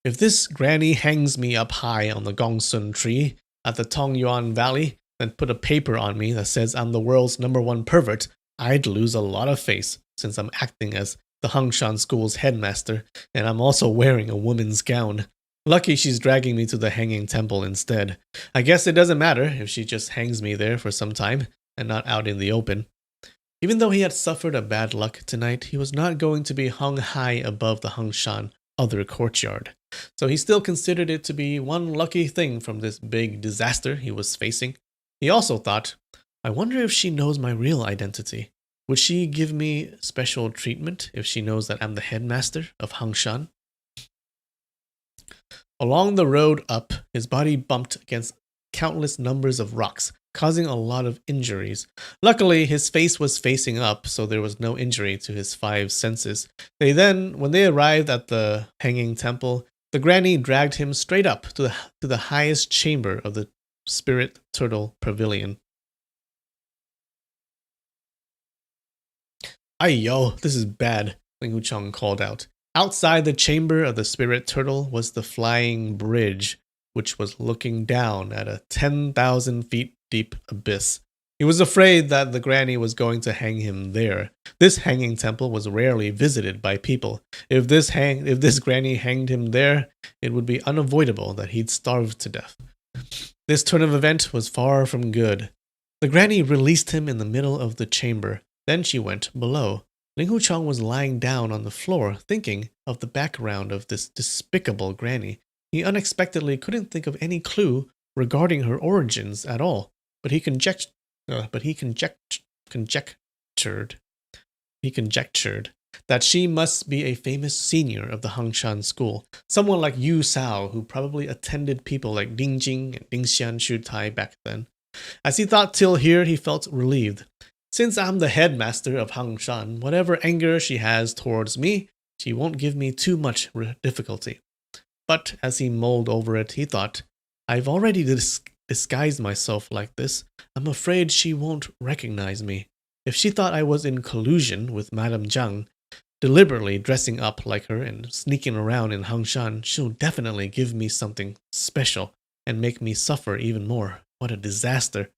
If this granny hangs me up high on the Gongsun tree at the Tongyuan Valley, then put a paper on me that says I'm the world's #1 pervert, I'd lose a lot of face, since I'm acting as the Hangshan School's headmaster, and I'm also wearing a woman's gown. Lucky she's dragging me to the Hanging Temple instead. I guess it doesn't matter if she just hangs me there for some time, and not out in the open. Even though he had suffered a bad luck tonight, he was not going to be hung high above the Hangshan other courtyard. So he still considered it to be one lucky thing from this big disaster he was facing. He also thought, I wonder if she knows my real identity. Would she give me special treatment if she knows that I'm the headmaster of Hangshan? Along the road up, his body bumped against countless numbers of rocks, causing a lot of injuries. Luckily, his face was facing up, so there was no injury to his 5 senses. When they arrived at the Hanging Temple, the granny dragged him straight up to the highest chamber of the Spirit Turtle Pavilion. Aiyo, this is bad, Ling Wuchang called out. Outside the chamber of the Spirit Turtle was the flying bridge, which was looking down at a 10,000 feet deep abyss. He was afraid that the granny was going to hang him there. This hanging temple was rarely visited by people. If this granny hanged him there, it would be unavoidable that he'd starve to death. This turn of event was far from good. The granny released him in the middle of the chamber. Then she went below. Ling Huchang was lying down on the floor, thinking of the background of this despicable granny. He unexpectedly couldn't think of any clue regarding her origins at all, but he conjectured that she must be a famous senior of the Hangshan school, someone like Yu Sao, who probably attended people like Ding Jing and Ding Xian Shutai back then. As he thought till here, he felt relieved. Since I'm the headmaster of Hangshan, whatever anger she has towards me, she won't give me too much difficulty. But as he mulled over it, he thought, I've already disguised myself like this. I'm afraid she won't recognize me. If she thought I was in collusion with Madame Zhang, deliberately dressing up like her and sneaking around in Hangshan, she'll definitely give me something special and make me suffer even more. What a disaster.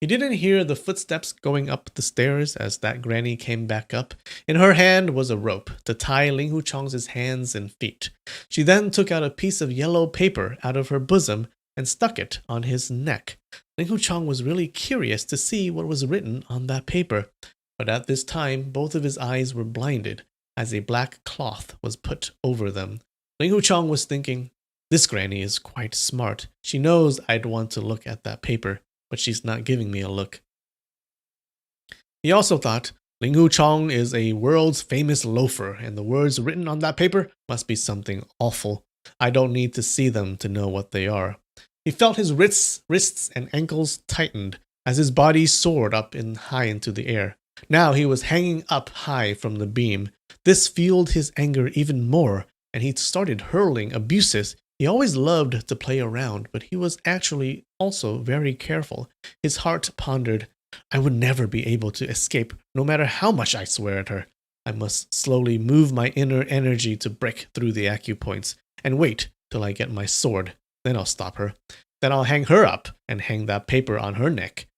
He didn't hear the footsteps going up the stairs as that granny came back up. In her hand was a rope to tie Ling Huchang's hands and feet. She then took out a piece of yellow paper out of her bosom and stuck it on his neck. Ling Huchang was really curious to see what was written on that paper, but at this time both of his eyes were blinded as a black cloth was put over them. Ling Huchang was thinking, this granny is quite smart. She knows I'd want to look at that paper, but she's not giving me a look. He also thought, Ling Huchang is a world's famous loafer, and the words written on that paper must be something awful. I don't need to see them to know what they are. He felt his wrists and ankles tightened as his body soared up high into the air. Now he was hanging up high from the beam. This fueled his anger even more, and he started hurling abuses. He always loved to play around, but he was actually also very careful. His heart pondered, I would never be able to escape, no matter how much I swear at her. I must slowly move my inner energy to break through the acupoints, and wait till I get my sword. Then I'll stop her. Then I'll hang her up, and hang that paper on her neck.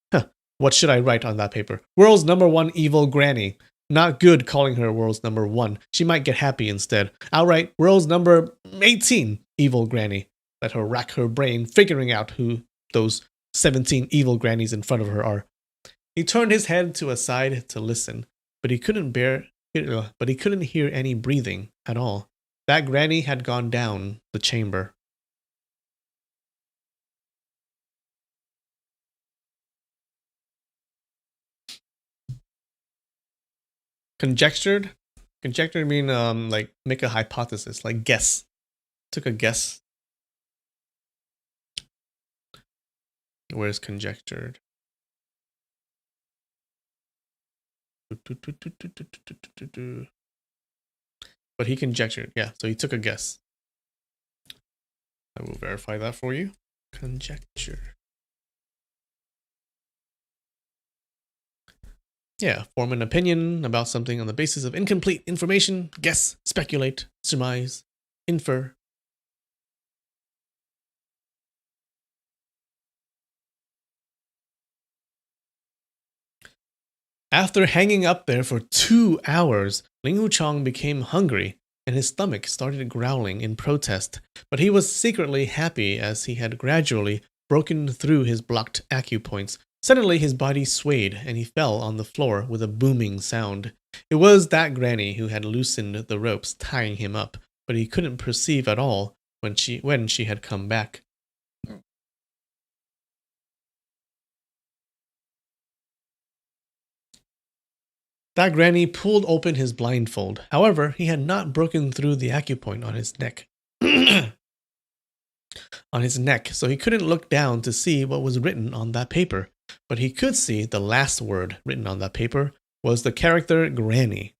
What should I write on that paper? World's #1 evil granny. Not good calling her world's #1. She might get happy instead. I'll write world's number 18 evil granny. Let her rack her brain figuring out who those 17 evil grannies in front of her are. He turned his head to a side to listen, but he couldn't hear any breathing at all. That granny had gone down the chamber. Conjectured mean like make a hypothesis, like guess. Took a guess. Where's conjectured? But he conjectured, yeah, so he took a guess. I will verify that for you. Conjecture. Yeah, form an opinion about something on the basis of incomplete information, guess, speculate, surmise, infer. After hanging up there for 2 hours, Ling Huchang became hungry, and his stomach started growling in protest, but he was secretly happy as he had gradually broken through his blocked acupoints. Suddenly his body swayed, and he fell on the floor with a booming sound. It was that granny who had loosened the ropes tying him up, but he couldn't perceive at all when she had come back. That granny pulled open his blindfold. However, he had not broken through the acupoint on his neck. So he couldn't look down to see what was written on that paper. But he could see the last word written on that paper was the character Granny.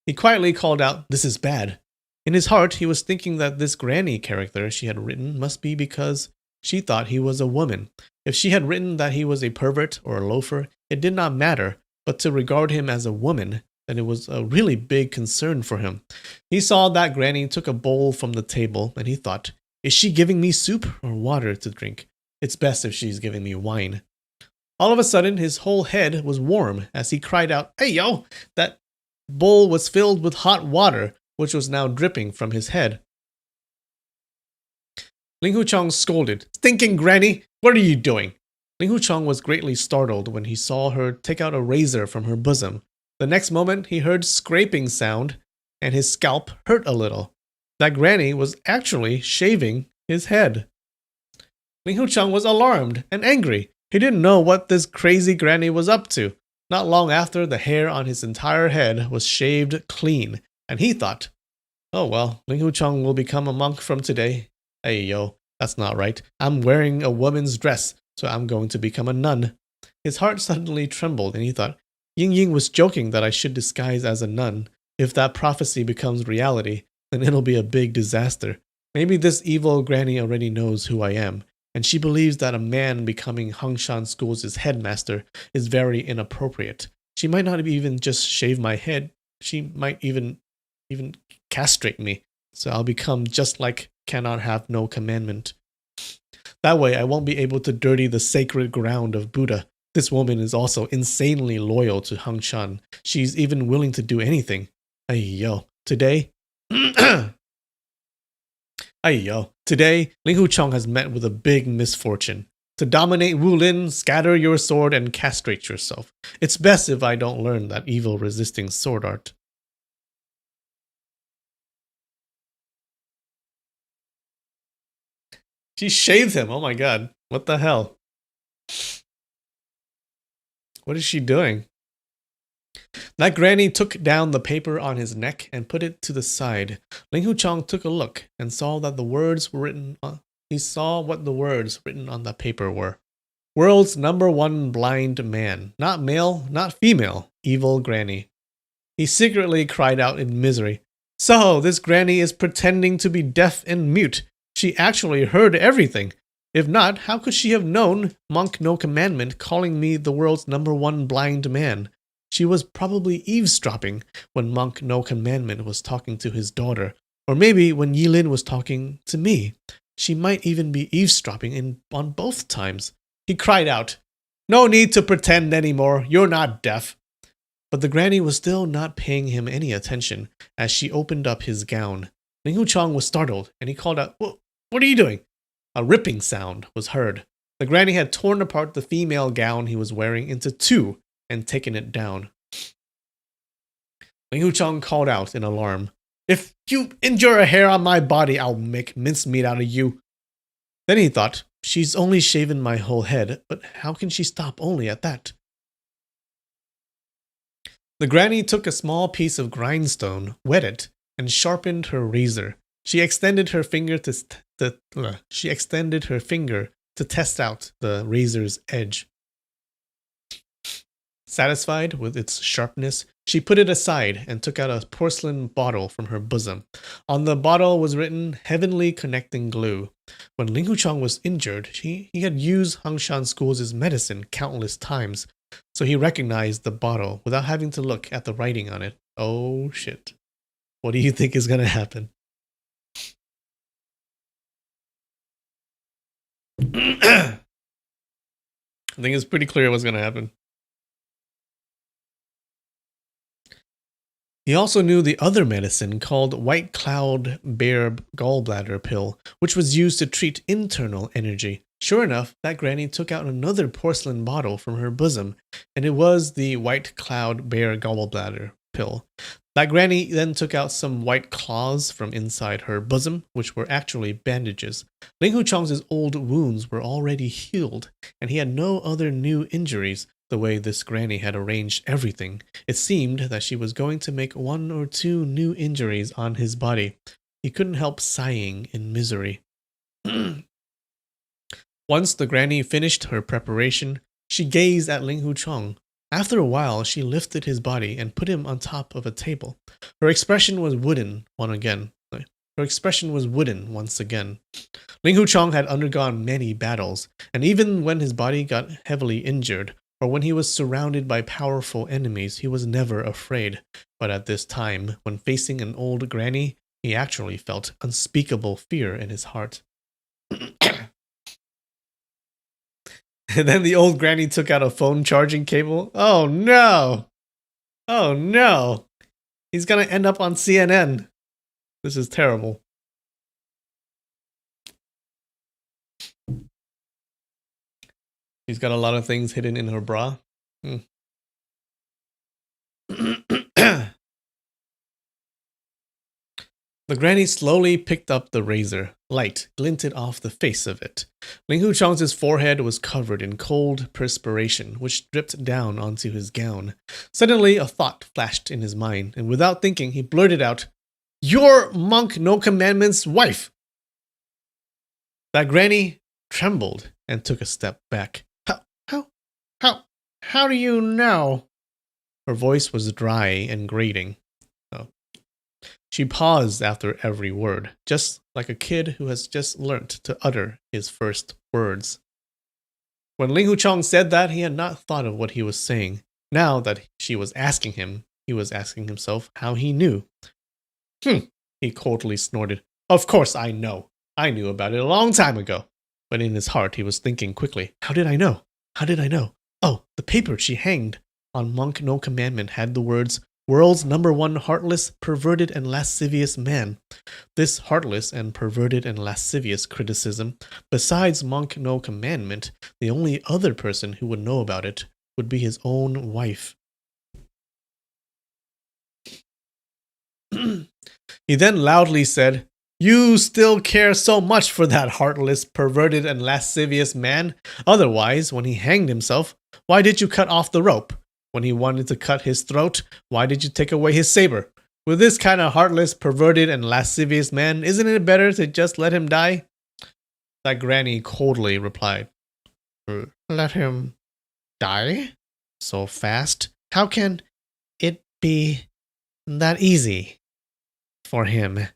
He quietly called out, "This is bad." In his heart, he was thinking that this Granny character she had written must be because she thought he was a woman. If she had written that he was a pervert or a loafer, it did not matter, but to regard him as a woman, then it was a really big concern for him. He saw that Granny took a bowl from the table, and he thought, is she giving me soup or water to drink? It's best if she's giving me wine. All of a sudden, his whole head was warm as he cried out, "Hey yo!" That bowl was filled with hot water, which was now dripping from his head. Ling Huchong scolded, "Stinking granny, what are you doing?" Ling Huchong was greatly startled when he saw her take out a razor from her bosom. The next moment, he heard scraping sound, and his scalp hurt a little. That granny was actually shaving his head. Ling Huchong was alarmed and angry. He didn't know what this crazy granny was up to. Not long after, the hair on his entire head was shaved clean, and he thought, "Oh well, Ling Huchong will become a monk from today. Hey yo, that's not right. I'm wearing a woman's dress, so I'm going to become a nun." His heart suddenly trembled, and he thought, Ying Ying was joking that I should disguise as a nun. If that prophecy becomes reality, then it'll be a big disaster. Maybe this evil granny already knows who I am, and she believes that a man becoming Hangshan School's headmaster is very inappropriate. She might not even just shave my head. She might even castrate me, so I'll become just like cannot have no commandment. That way I won't be able to dirty the sacred ground of Buddha. This woman is also insanely loyal to Hangshan. She's even willing to do anything. Ayyo, today today, Ling Huchong has met with a big misfortune. To dominate Wulin, scatter your sword and castrate yourself. It's best if I don't learn that evil resisting sword art. She shaved him. Oh my god. What the hell? What is she doing? That granny took down the paper on his neck and put it to the side. Ling Huchong took a look and saw that the words were written on. He saw what the words written on the paper were. World's #1 blind man. Not male, not female. Evil granny. He secretly cried out in misery. So, this granny is pretending to be deaf and mute. She actually heard everything. If not, how could she have known Monk No Commandment calling me the world's #1 blind man? She was probably eavesdropping when Monk No Commandment was talking to his daughter. Or maybe when Yilin was talking to me. She might even be eavesdropping on both times. He cried out, "No need to pretend anymore. You're not deaf." But the granny was still not paying him any attention as she opened up his gown. Ling Huchong was startled, and he called out, "What are you doing?" A ripping sound was heard. The granny had torn apart the female gown he was wearing into two and taken it down. Ling Huchong called out in alarm, "If you injure a hair on my body, I'll make mincemeat out of you." Then he thought, she's only shaven my whole head, but how can she stop only at that? The granny took a small piece of grindstone, wet it, and sharpened her razor. She extended her finger to test out the razor's edge. Satisfied with its sharpness, she put it aside and took out a porcelain bottle from her bosom. On the bottle was written "Heavenly Connecting Glue." When Ling Huchong was injured, he had used Hangshan School's medicine countless times, so he recognized the bottle without having to look at the writing on it. Oh shit. What do you think is gonna happen? I think it's pretty clear what's gonna happen. He also knew the other medicine called White Cloud Bear Gallbladder Pill, which was used to treat internal energy. Sure enough, that granny took out another porcelain bottle from her bosom, and it was the White Cloud Bear Gallbladder Pill. That granny then took out some white claws from inside her bosom, which were actually bandages. Ling Huchong's old wounds were already healed, and he had no other new injuries. The way this granny had arranged everything, it seemed that she was going to make 1 or 2 new injuries on his body. He couldn't help sighing in misery. Once the granny finished her preparation, she gazed at Ling Huchong. After a while, she lifted his body and put him on top of a table. Her expression was wooden once again. Ling Huchong had undergone many battles, and even when his body got heavily injured, or when he was surrounded by powerful enemies, he was never afraid. But at this time, when facing an old granny, he actually felt unspeakable fear in his heart. And then the old granny took out a phone charging cable. Oh no! Oh no! He's gonna end up on CNN. This is terrible. She's got a lot of things hidden in her bra. The granny slowly picked up the razor. Light glinted off the face of it. Ling Hu Chong's forehead was covered in cold perspiration, which dripped down onto his gown. Suddenly, a thought flashed in his mind, and without thinking, he blurted out, "You're Monk No Commandment's wife!" That granny trembled and took a step back. How do you know? Her voice was dry and grating. She paused after every word, just like a kid who has just learnt to utter his first words. When Ling Hu Chong said that, he had not thought of what he was saying. Now that she was asking him, he was asking himself how he knew. He coldly snorted. Of course I know. I knew about it a long time ago. But in his heart, he was thinking quickly, how did I know? How did I know? Oh, the paper she hanged on Monk No Commandment had the words, "World's #1 heartless, perverted, and lascivious man." This heartless and perverted and lascivious criticism, besides Monk No Commandment, the only other person who would know about it would be his own wife. He then loudly said, "You still care so much for that heartless, perverted, and lascivious man? Otherwise, when he hanged himself, why did you cut off the rope? When he wanted to cut his throat, why did you take away his saber? With this kind of heartless, perverted, and lascivious man, isn't it better to just let him die?" That granny coldly replied, "Let him die? So fast? How can it be that easy for him?"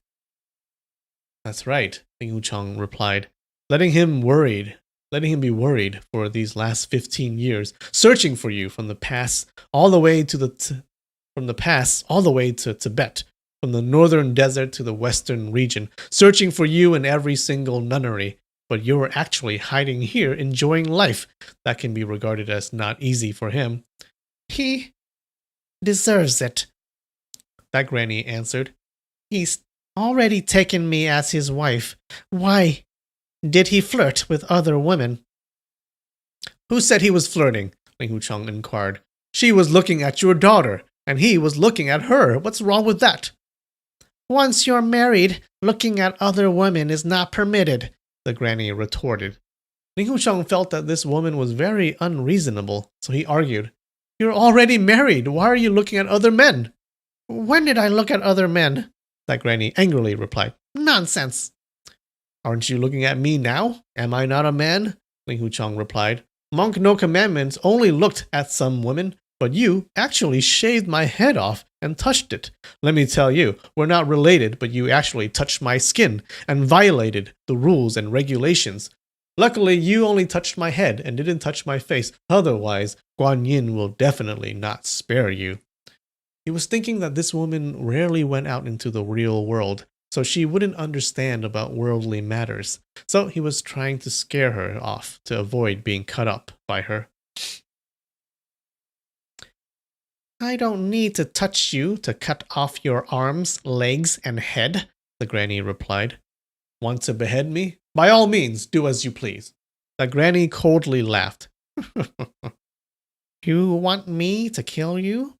That's right, Ling Hu Chong replied, letting him be worried for these last 15 years, searching for you from the past all the way to Tibet, from the northern desert to the western region, searching for you in every single nunnery. But you're actually hiding here, enjoying life. That can be regarded as not easy for him. He deserves it, that granny answered. He's already taken me as his wife. Why did he flirt with other women? Who said he was flirting? Ling Hu Chong inquired. She was looking at your daughter, and he was looking at her. What's wrong with that? Once you're married, looking at other women is not permitted, the granny retorted. Ling Hu Chong felt that this woman was very unreasonable, so he argued. You're already married. Why are you looking at other men? When did I look at other men? That granny angrily replied. Nonsense. Aren't you looking at me now? Am I not a man? Ling Hu Chong replied. Monk No Commandments only looked at some women, but you actually shaved my head off and touched it. Let me tell you, we're not related, but you actually touched my skin and violated the rules and regulations. Luckily, you only touched my head and didn't touch my face. Otherwise, Guan Yin will definitely not spare you. He was thinking that this woman rarely went out into the real world, so she wouldn't understand about worldly matters. So he was trying to scare her off to avoid being cut up by her. I don't need to touch you to cut off your arms, legs, and head, the granny replied. Want to behead me? By all means, do as you please. The granny coldly laughed. You want me to kill you?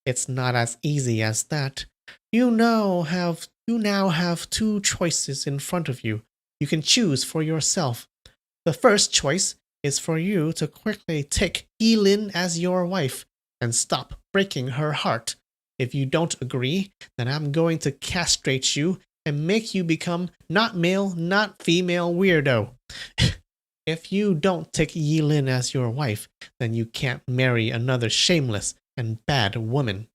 It's not as easy as that. You now have two choices in front of you. You can choose for yourself. The first choice is for you to quickly take Yilin as your wife and stop breaking her heart. If you don't agree, then I'm going to castrate you and make you become not male, not female weirdo. If you don't take Yilin as your wife, then you can't marry another shameless and bad woman.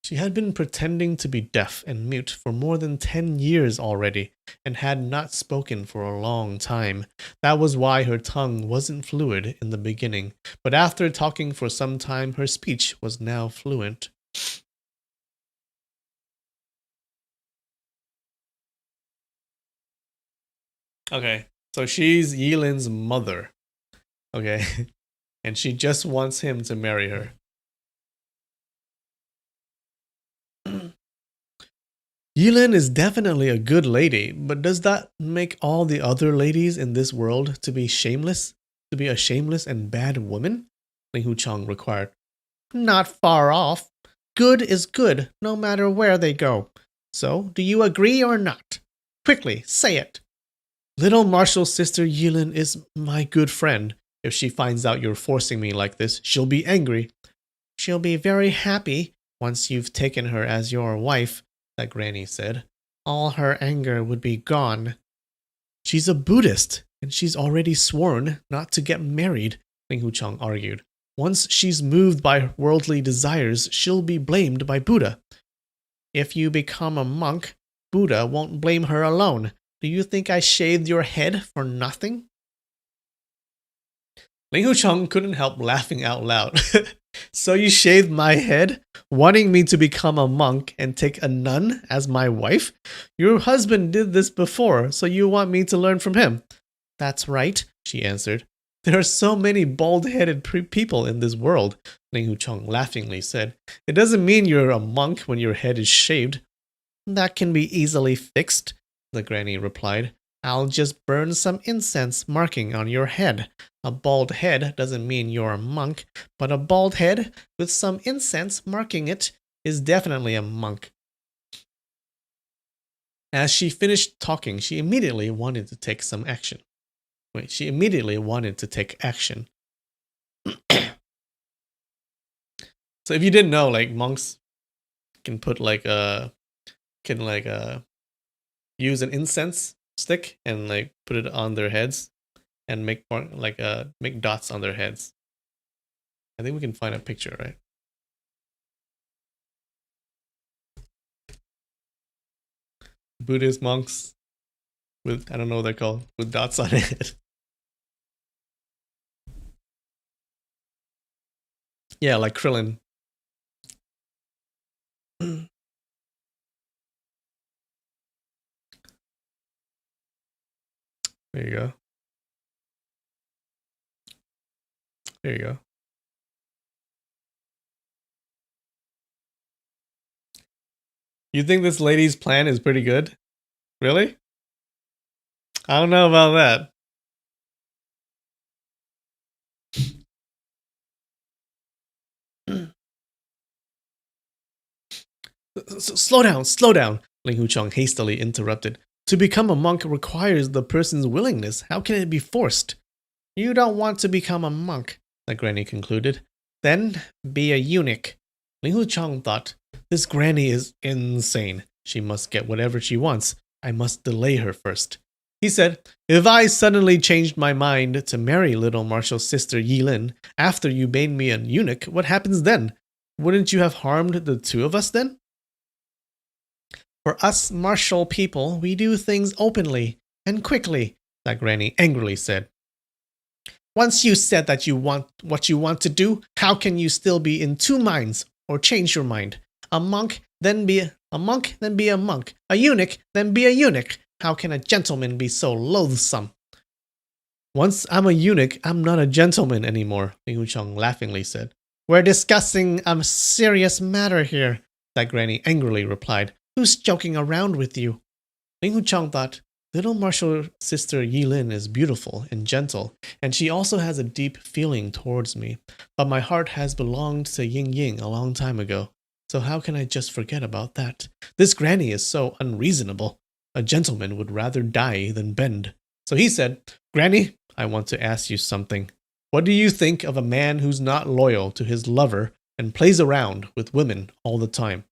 She had been pretending to be deaf and mute for more than 10 years already, and had not spoken for a long time. That was why her tongue wasn't fluid in the beginning, but after talking for some time, her speech was now fluent. Okay, so she's Yilin's mother. Okay. And she just wants him to marry her. Yilin is definitely a good lady, but does that make all the other ladies in this world to be shameless? To be a shameless and bad woman? Ling Hu Chang required. Not far off. Good is good, no matter where they go. So, do you agree or not? Quickly, say it. Little Marshall's sister Yilin is my good friend. If she finds out you're forcing me like this, she'll be angry. She'll be very happy once you've taken her as your wife, that Granny said. All her anger would be gone. She's a Buddhist, and she's already sworn not to get married, Ling Hu Chang argued. Once she's moved by worldly desires, she'll be blamed by Buddha. If you become a monk, Buddha won't blame her alone. Do you think I shaved your head for nothing? Ling Hu Chang couldn't help laughing out loud. So you shaved my head, wanting me to become a monk and take a nun as my wife? Your husband did this before, so you want me to learn from him? That's right, she answered. There are so many bald-headed people in this world, Ling Hu Chang laughingly said. It doesn't mean you're a monk when your head is shaved. That can be easily fixed, the granny replied. I'll just burn some incense marking on your head. A bald head doesn't mean you're a monk, but a bald head with some incense marking it is definitely a monk. As she finished talking, she immediately wanted to take some action. She immediately wanted to take action. So if you didn't know, like monks can put use an incense stick and like put it on their heads and make dots on their heads. I think we can find a picture, right? Buddhist monks with, I don't know what they're called, with dots on it. Yeah, like Krillin. There you go. There you go. You think this lady's plan is pretty good? Really? I don't know about that. Slow down, Ling Hu Chang hastily interrupted. To become a monk requires the person's willingness. How can it be forced? You don't want to become a monk, the granny concluded. Then be a eunuch. Ling Hu Chang thought, this granny is insane. She must get whatever she wants. I must delay her first. He said, if I suddenly changed my mind to marry little Marshall's sister Yilin after you made me a eunuch, what happens then? Wouldn't you have harmed the two of us then? For us martial people, we do things openly and quickly, that granny angrily said. Once you said that you want what you want to do, how can you still be in two minds or change your mind? A monk, then be a monk, then be a monk. A eunuch, then be a eunuch. How can a gentleman be so loathsome? Once I'm a eunuch, I'm not a gentleman anymore, Ling Hu Chang laughingly said. We're discussing a serious matter here, that granny angrily replied. Who's joking around with you? Ling Hu Chang thought, little martial sister Yilin is beautiful and gentle, and she also has a deep feeling towards me. But my heart has belonged to Ying Ying a long time ago, so how can I just forget about that? This granny is so unreasonable. A gentleman would rather die than bend. So he said, Granny, I want to ask you something. What do you think of a man who's not loyal to his lover and plays around with women all the time?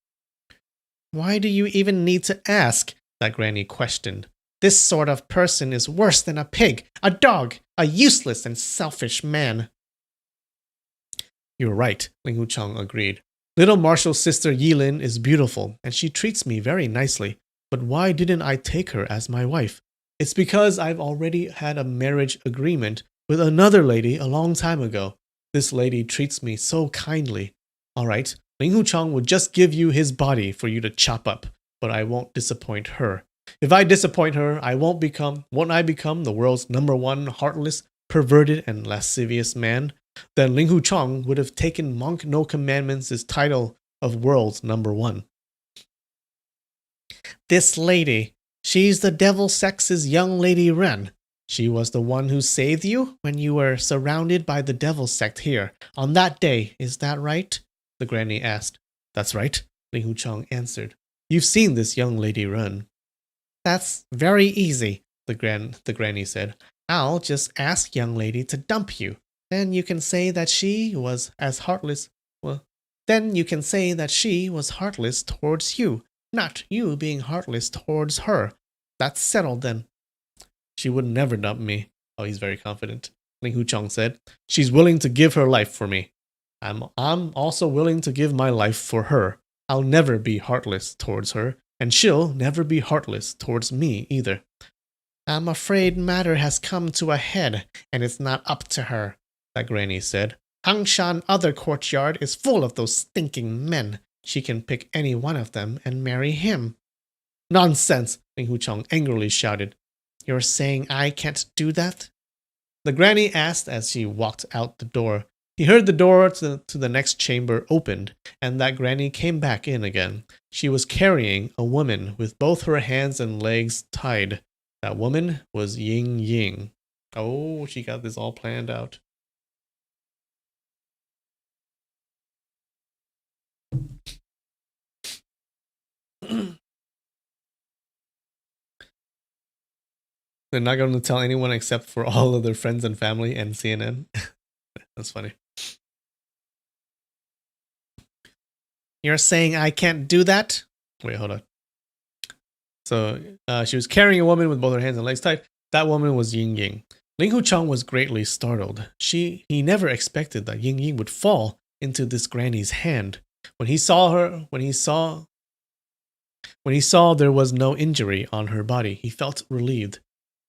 Why do you even need to ask? That granny questioned. This sort of person is worse than a pig, a dog, a useless and selfish man. You're right, Ling Hu Chang agreed. Little Marshall's sister Yilin is beautiful, and she treats me very nicely. But why didn't I take her as my wife? It's because I've already had a marriage agreement with another lady a long time ago. This lady treats me so kindly. All right, Ling Hu Chang will just give you his body for you to chop up, but I won't disappoint her. If I disappoint her, won't I become the world's #1 heartless, perverted and lascivious man, then Ling Hu Chong would have taken Monk No Commandments' title of world's #1. This lady, she's the devil sex's young lady Ren. She was the one who saved you when you were surrounded by the devil sect here on that day, is that right? The granny asked. That's right, Ling Hu Chong answered. You've seen this young lady Ren. That's very easy, the granny said. I'll just ask young lady to dump you. Then you can say that she was as heartless. Well, then you can say that she was heartless towards you, not you being heartless towards her. That's settled then. She would never dump me. Oh, he's very confident. Ling Hu Chong said. She's willing to give her life for me. I'm also willing to give my life for her. I'll never be heartless towards her, and she'll never be heartless towards me either. I'm afraid matter has come to a head, and it's not up to her, that granny said. Hangshan other courtyard is full of those stinking men. She can pick any one of them and marry him. Nonsense, Ling Hu Chong angrily shouted. You're saying I can't do that? The granny asked as she walked out the door. He heard the door to the next chamber opened, and that granny came back in again. She was carrying a woman with both her hands and legs tied. That woman was Ying Ying. Oh, she got this all planned out. They're not going to tell anyone except for all of their friends and family and CNN. That's funny. You're saying I can't do that? Wait, hold on. So she was carrying a woman with both her hands and legs tied. That woman was Ying Ying. Ling Hu Chong was greatly startled. He never expected that Ying Ying would fall into this granny's hand. When he saw there was no injury on her body, he felt relieved.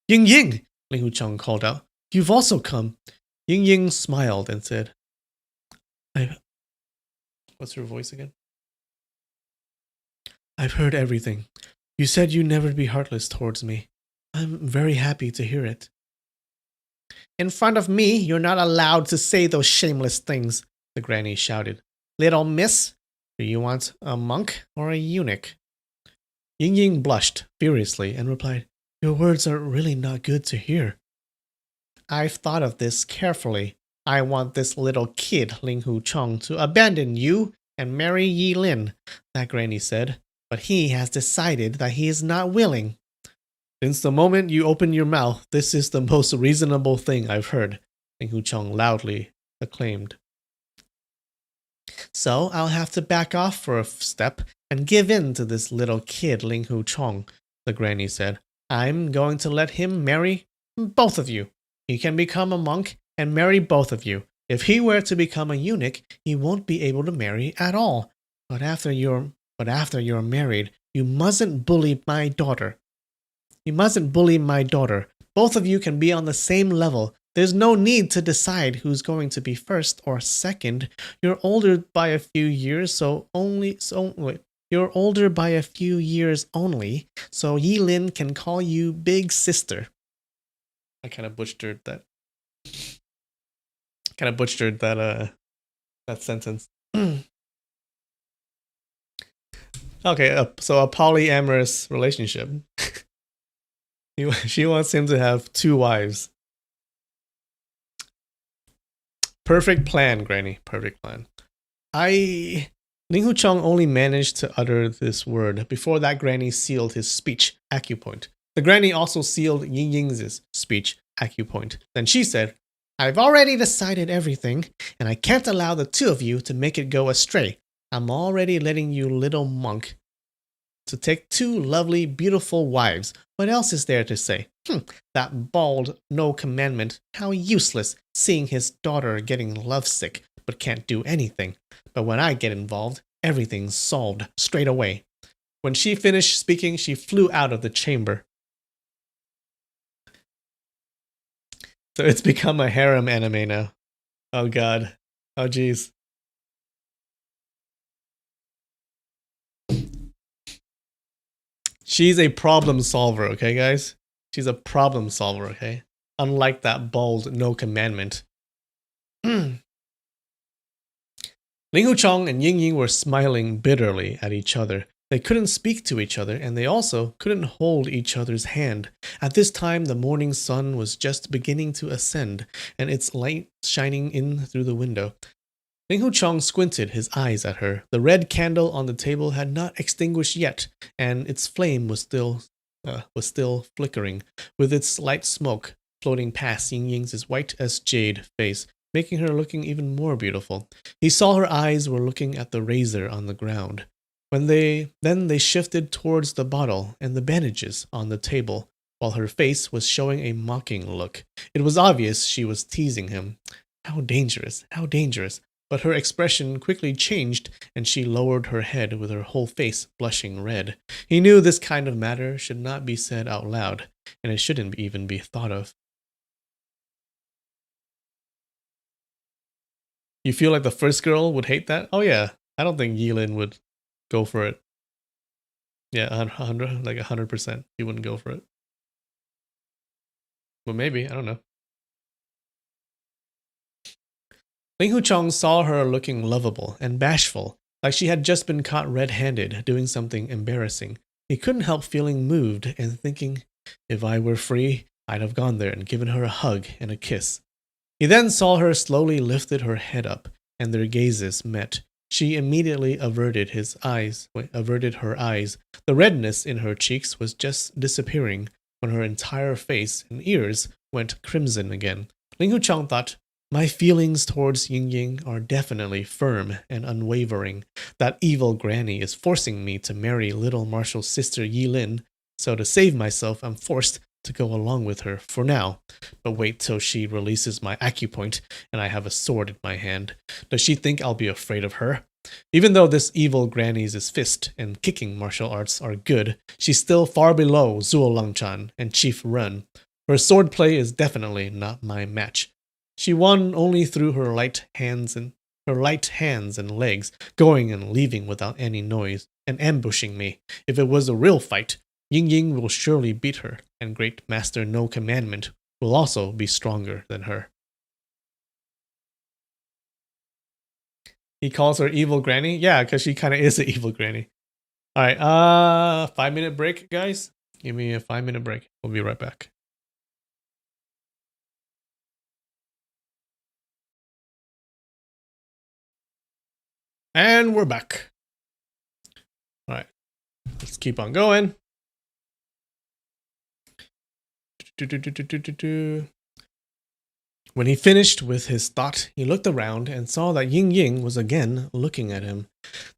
Ying Ying, Ling Hu Chong called out. You've also come. Ying Ying smiled and said, What's her voice again? I've heard everything. You said you'd never be heartless towards me. I'm very happy to hear it. In front of me, you're not allowed to say those shameless things, the granny shouted. Little miss, do you want a monk or a eunuch? Ying Ying blushed furiously and replied, Your words are really not good to hear. I've thought of this carefully. I want this little kid, Ling Hu Chong, to abandon you and marry Yi Lin, that granny said. But he has decided that he is not willing. Since the moment you opened your mouth, this is the most reasonable thing I've heard, Ling Hu Chong loudly acclaimed. So I'll have to back off for a step and give in to this little kid, Ling Hu Chong, the granny said. I'm going to let him marry both of you. He can become a monk and marry both of you. If he were to become a eunuch, he won't be able to marry at all. But after you're married, you mustn't bully my daughter. Both of you can be on the same level. There's no need to decide who's going to be first or second. You're older by a few years, so Yi Lin can call you big sister. I kind of butchered that. That sentence. Okay, so a polyamorous relationship. She wants him to have 2 wives. Perfect plan, Granny. Perfect plan. Ling Hu Chong only managed to utter this word before that Granny sealed his speech, acupoint. The Granny also sealed Ying Ying's speech, acupoint. Then she said, I've already decided everything, and I can't allow the 2 of you to make it go astray. I'm already letting you little monk to take 2 lovely, beautiful wives. What else is there to say? That bald no commandment, how useless, seeing his daughter getting lovesick, but can't do anything. But when I get involved, everything's solved straight away. When she finished speaking, she flew out of the chamber. So it's become a harem anime now. Oh god. Oh jeez. She's a problem solver, okay guys? She's a problem solver, okay? Unlike that bald no commandment. Ling Huchong and Ying Ying were smiling bitterly at each other. They couldn't speak to each other, and they also couldn't hold each other's hand. At this time, the morning sun was just beginning to ascend, and its light shining in through the window. Ling Huchong squinted his eyes at her. The red candle on the table had not extinguished yet, and its flame was still flickering, with its light smoke floating past Ying Ying's as white as jade face, making her looking even more beautiful. He saw her eyes were looking at the razor on the ground. Then they shifted towards the bottle and the bandages on the table, while her face was showing a mocking look. It was obvious she was teasing him. How dangerous, how dangerous. But her expression quickly changed, and she lowered her head with her whole face blushing red. He knew this kind of matter should not be said out loud, and it shouldn't even be thought of. You feel like the first girl would hate that? Oh yeah, I don't think Yilin would go for it. Yeah, 100, like 100%. He wouldn't go for it. Well, maybe, I don't know. Ling Huchong saw her looking lovable and bashful, like she had just been caught red-handed doing something embarrassing. He couldn't help feeling moved and thinking, if I were free, I'd have gone there and given her a hug and a kiss. He then saw her slowly lifted her head up, and their gazes met. She immediately averted her eyes. The redness in her cheeks was just disappearing when her entire face and ears went crimson again. Ling Huchong thought, my feelings towards Ying Ying are definitely firm and unwavering. That evil granny is forcing me to marry little Marshall's sister Yilin, so to save myself I'm forced to go along with her for now. But wait till she releases my acupoint and I have a sword in my hand. Does she think I'll be afraid of her? Even though this evil granny's fist and kicking martial arts are good, she's still far below Zuo Langchan and Chief Ren. Her swordplay is definitely not my match. She won only through her light hands and legs, going and leaving without any noise, and ambushing me. If it was a real fight, Ying Ying will surely beat her, and Great Master No Commandment will also be stronger than her. He calls her evil granny? Yeah, because she kind of is an evil granny. Alright, 5-minute break, guys. Give me a 5-minute break. We'll be right back. And we're back. Alright, let's keep on going. When he finished with his thought, he looked around and saw that Ying Ying was again looking at him.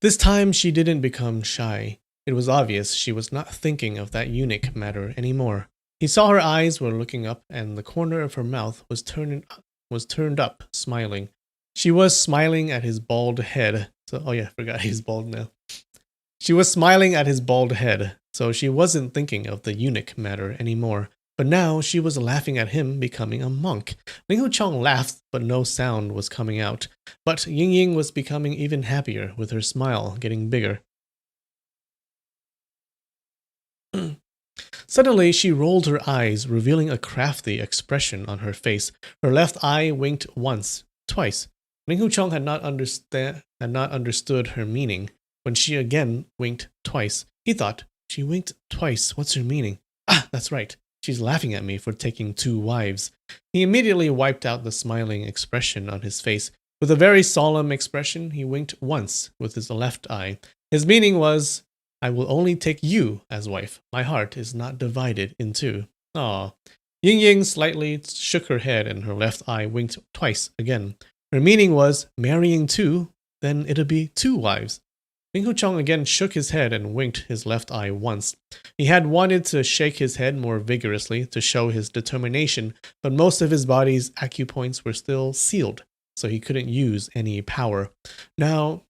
This time she didn't become shy. It was obvious she was not thinking of that eunuch matter anymore. He saw her eyes were looking up and the corner of her mouth was turned up, smiling. She was smiling at his bald head. Oh yeah, I forgot he's bald now. She was smiling at his bald head, so she wasn't thinking of the eunuch matter anymore. But now she was laughing at him becoming a monk. Ling Huchong laughed, but no sound was coming out. But Ying Ying was becoming even happier, with her smile getting bigger. Suddenly, she rolled her eyes, revealing a crafty expression on her face. Her left eye winked once, twice. Ling Huchong had not understood her meaning. When she again winked twice, he thought, she winked twice, what's her meaning? Ah, that's right. She's laughing at me for taking 2 wives. He immediately wiped out the smiling expression on his face. With a very solemn expression, he winked once with his left eye. His meaning was, I will only take you as wife. My heart is not divided in 2. Aw. Ying Ying slightly shook her head and her left eye winked twice again. Her meaning was, marrying 2, then it'll be 2 wives. Ling Huchong again shook his head and winked his left eye once. He had wanted to shake his head more vigorously to show his determination, but most of his body's acupoints were still sealed, so he couldn't use any power. Now,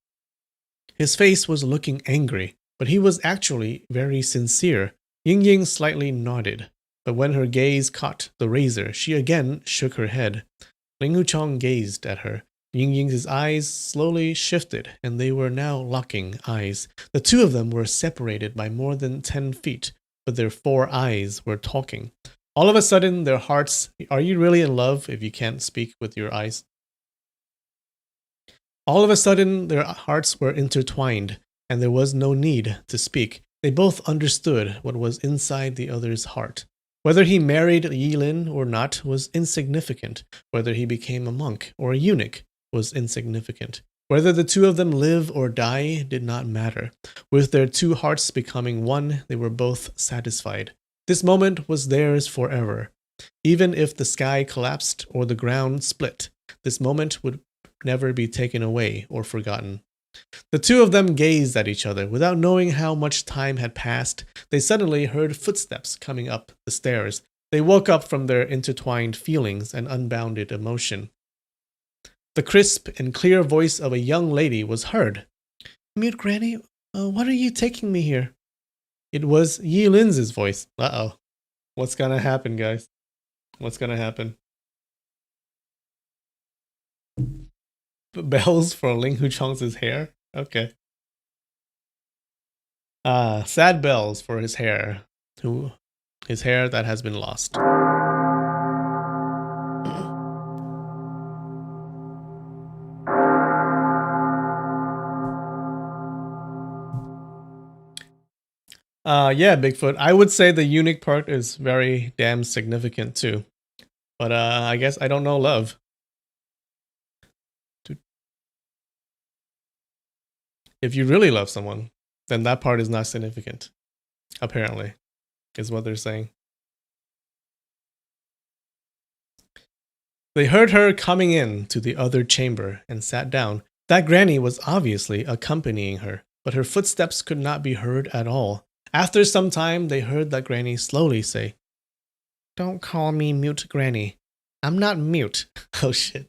his face was looking angry, but he was actually very sincere. Ying Ying slightly nodded, but when her gaze caught the razor, she again shook her head. Ling Huchong gazed at her. Ying Ying's eyes slowly shifted, and they were now locking eyes. The 2 of them were separated by more than 10 feet, but their 4 eyes were talking. All of a sudden, their hearts... Are you really in love if you can't speak with your eyes? All of a sudden, their hearts were intertwined, and there was no need to speak. They both understood what was inside the other's heart. Whether he married Yilin or not was insignificant. Whether he became a monk or a eunuch was insignificant. Whether the two of them live or die did not matter. With their two hearts becoming one, they were both satisfied. This moment was theirs forever. Even if the sky collapsed or the ground split, this moment would never be taken away or forgotten. The two of them gazed at each other. Without knowing how much time had passed, they suddenly heard footsteps coming up the stairs. They woke up from their intertwined feelings and unbounded emotion. The crisp and clear voice of a young lady was heard. "Mute Granny, what are you taking me here?" It was Yilin's voice. Uh-oh. What's gonna happen, guys? What's gonna happen? Bells for Ling Huchong's hair? Okay. Sad bells for his hair. His hair that has been lost. Yeah, Bigfoot. I would say the eunuch part is very damn significant too. But I guess I don't know love. If you really love someone, then that part is not significant. Apparently, is what they're saying. They heard her coming in to the other chamber and sat down. That granny was obviously accompanying her, but her footsteps could not be heard at all. After some time, they heard that granny slowly say, "Don't call me Mute Granny. I'm not mute." Oh shit.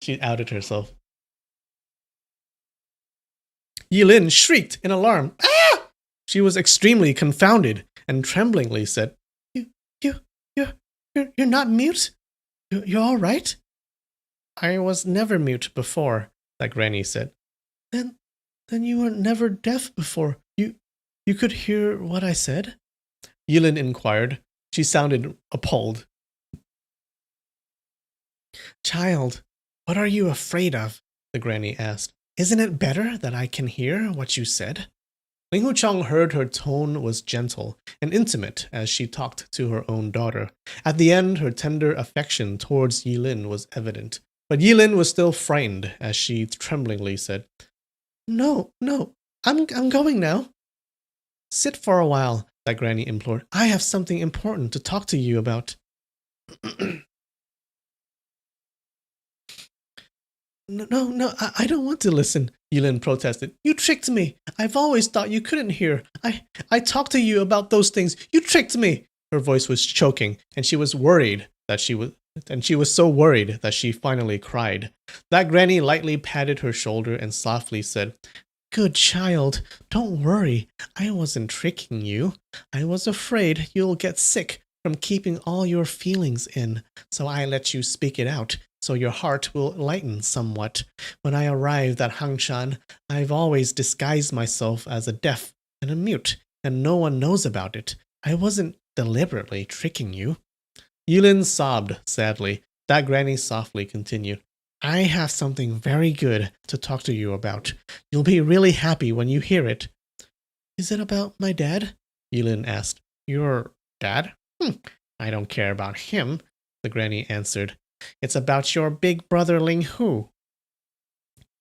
She outed herself. Yilin shrieked in alarm. "Ah!" She was extremely confounded and tremblingly said, You're not mute? You're all right?" "I was never mute before," that granny said. Then you were never deaf before. You could hear what I said?" Yilin inquired. She sounded appalled. "Child, what are you afraid of?" the granny asked. "Isn't it better that I can hear what you said?" Ling Huchong heard her tone was gentle and intimate as she talked to her own daughter. At the end, her tender affection towards Yilin was evident. But Yilin was still frightened as she tremblingly said, No, I'm going now." "Sit for a while," that granny implored. "I have something important to talk to you about." No, I don't want to listen," Yilin protested. "You tricked me. I've always thought you couldn't hear. I talked to you about those things. You tricked me." Her voice was choking, and she was so worried that she finally cried. That granny lightly patted her shoulder and softly said, "Good child, don't worry. I wasn't tricking you. I was afraid you'll get sick from keeping all your feelings in, so I let you speak it out, so your heart will lighten somewhat. When I arrived at Hangshan, I've always disguised myself as a deaf and a mute, and no one knows about it. I wasn't deliberately tricking you." Yilin sobbed sadly. That granny softly continued, "I have something very good to talk to you about. You'll be really happy when you hear it." "Is it about my dad?" Yilin asked. "Your dad? I don't care about him," the granny answered. "It's about your big brother Ling Hu."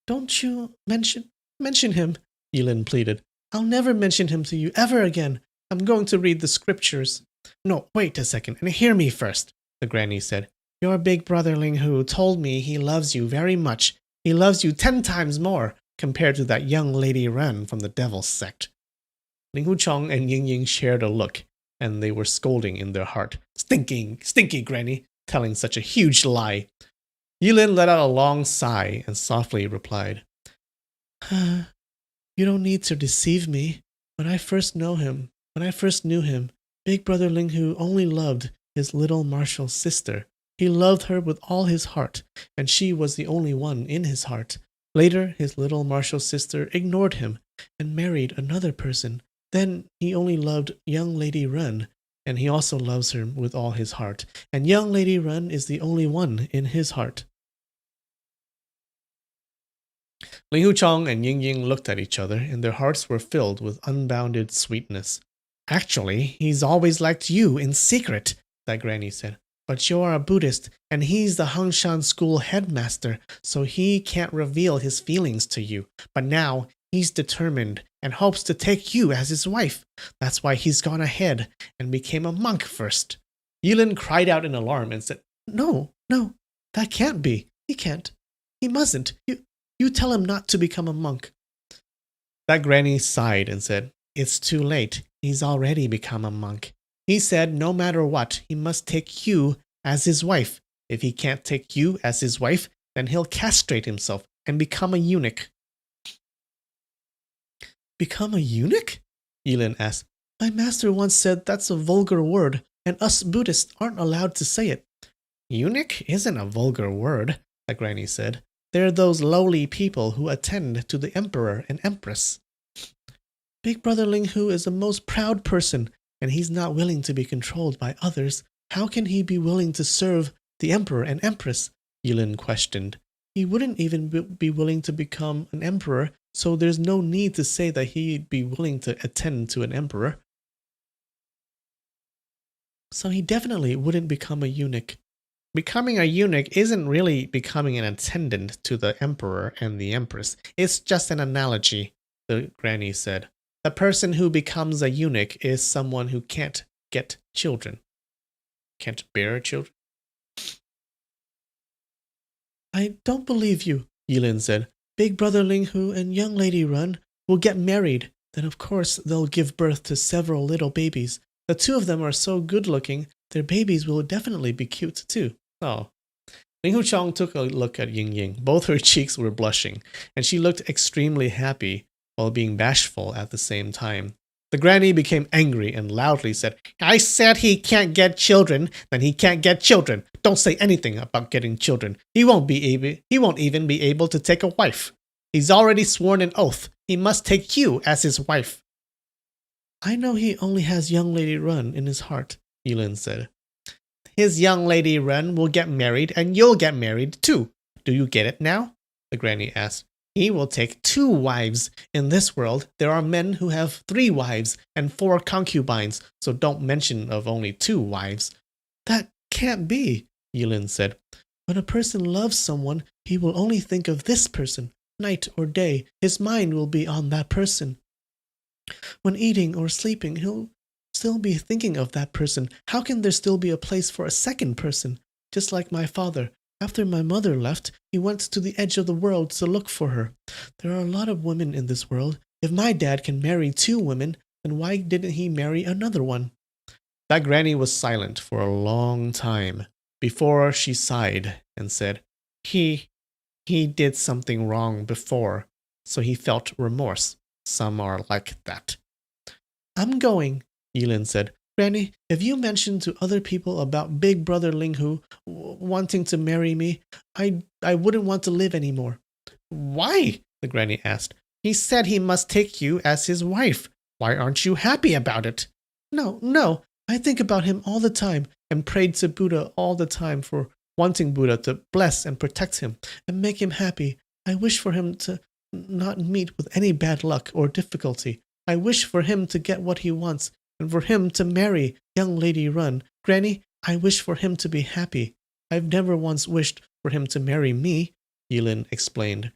"Don't you mention him," Yilin pleaded. "I'll never mention him to you ever again. I'm going to read the scriptures." "No, wait a second and hear me first," the granny said. "Your big brother Ling Hu told me he loves you very much. He loves you 10 times more compared to that young lady Ren from the devil's sect." Ling Huchong and Ying Ying shared a look, and they were scolding in their heart. Stinky granny, telling such a huge lie." Yilin let out a long sigh and softly replied, "You don't need to deceive me. When I first knew him, Big Brother Ling Hu only loved his little martial sister. He loved her with all his heart, and she was the only one in his heart. Later, his little martial sister ignored him and married another person. Then he only loved young Lady Ren. and he also loves her with all his heart. And young Lady Ren is the only one in his heart. Ling Huchong and Ying Ying looked at each other, and their hearts were filled with unbounded sweetness. Actually, he's always liked you in secret, that granny said. But you're a Buddhist, and he's the Hangshan school headmaster, so he can't reveal his feelings to you. But now, he's determined and hopes to take you as his wife. That's why he's gone ahead and became a monk first. Yilin cried out in alarm and said, No, that can't be. He can't. He mustn't. You tell him not to become a monk. That granny sighed and said, It's too late. He's already become a monk. He said no matter what, he must take you as his wife. If he can't take you as his wife, then he'll castrate himself and become a eunuch. Become a eunuch? Yilin asked. My master once said that's a vulgar word, and us Buddhists aren't allowed to say it. Eunuch isn't a vulgar word, the granny said. They're those lowly people who attend to the emperor and empress. Big Brother Linghu is a most proud person, and he's not willing to be controlled by others. How can he be willing to serve the emperor and empress? Yilin questioned. He wouldn't even be willing to become an emperor, so there's no need to say that he'd be willing to attend to an emperor. So he definitely wouldn't become a eunuch. Becoming a eunuch isn't really becoming an attendant to the emperor and the empress. It's just an analogy, the granny said. The person who becomes a eunuch is someone who can't get children. Can't bear children? I don't believe you, Yilin said. Big Brother Linghu and young Lady Run will get married. Then of course they'll give birth to several little babies. The two of them are so good looking, their babies will definitely be cute too. Oh. Ling Huchong took a look at Ying Ying. Both her cheeks were blushing, and she looked extremely happy while being bashful at the same time. The granny became angry and loudly said, I said he can't get children, then he can't get children. Don't say anything about getting children. He won't even be able to take a wife. He's already sworn an oath. He must take you as his wife. I know he only has young Lady Run in his heart, Yilin said. His young Lady Run will get married and you'll get married too. Do you get it now? The granny asked. He will take 2 wives. In this world, there are men who have 3 wives and 4 concubines, so don't mention of only 2 wives. That can't be, Yilin said. When a person loves someone, he will only think of this person. Night or day, his mind will be on that person. When eating or sleeping, he'll still be thinking of that person. How can there still be a place for a second person? Just like my father. After my mother left, he went to the edge of the world to look for her. There are a lot of women in this world. If my dad can marry 2 women, then why didn't he marry another one? That granny was silent for a long time before she sighed and said, He did something wrong before, so he felt remorse. Some are like that. I'm going, Yilin said. Granny, if you mention to other people about Big Brother Linghu wanting to marry me, I wouldn't want to live anymore. Why? The granny asked. He said he must take you as his wife. Why aren't you happy about it? No. I think about him all the time and prayed to Buddha all the time for wanting Buddha to bless and protect him and make him happy. I wish for him to not meet with any bad luck or difficulty. I wish for him to get what he wants and for him to marry young Lady Run. Granny, I wish for him to be happy. I've never once wished for him to marry me, Yilin explained.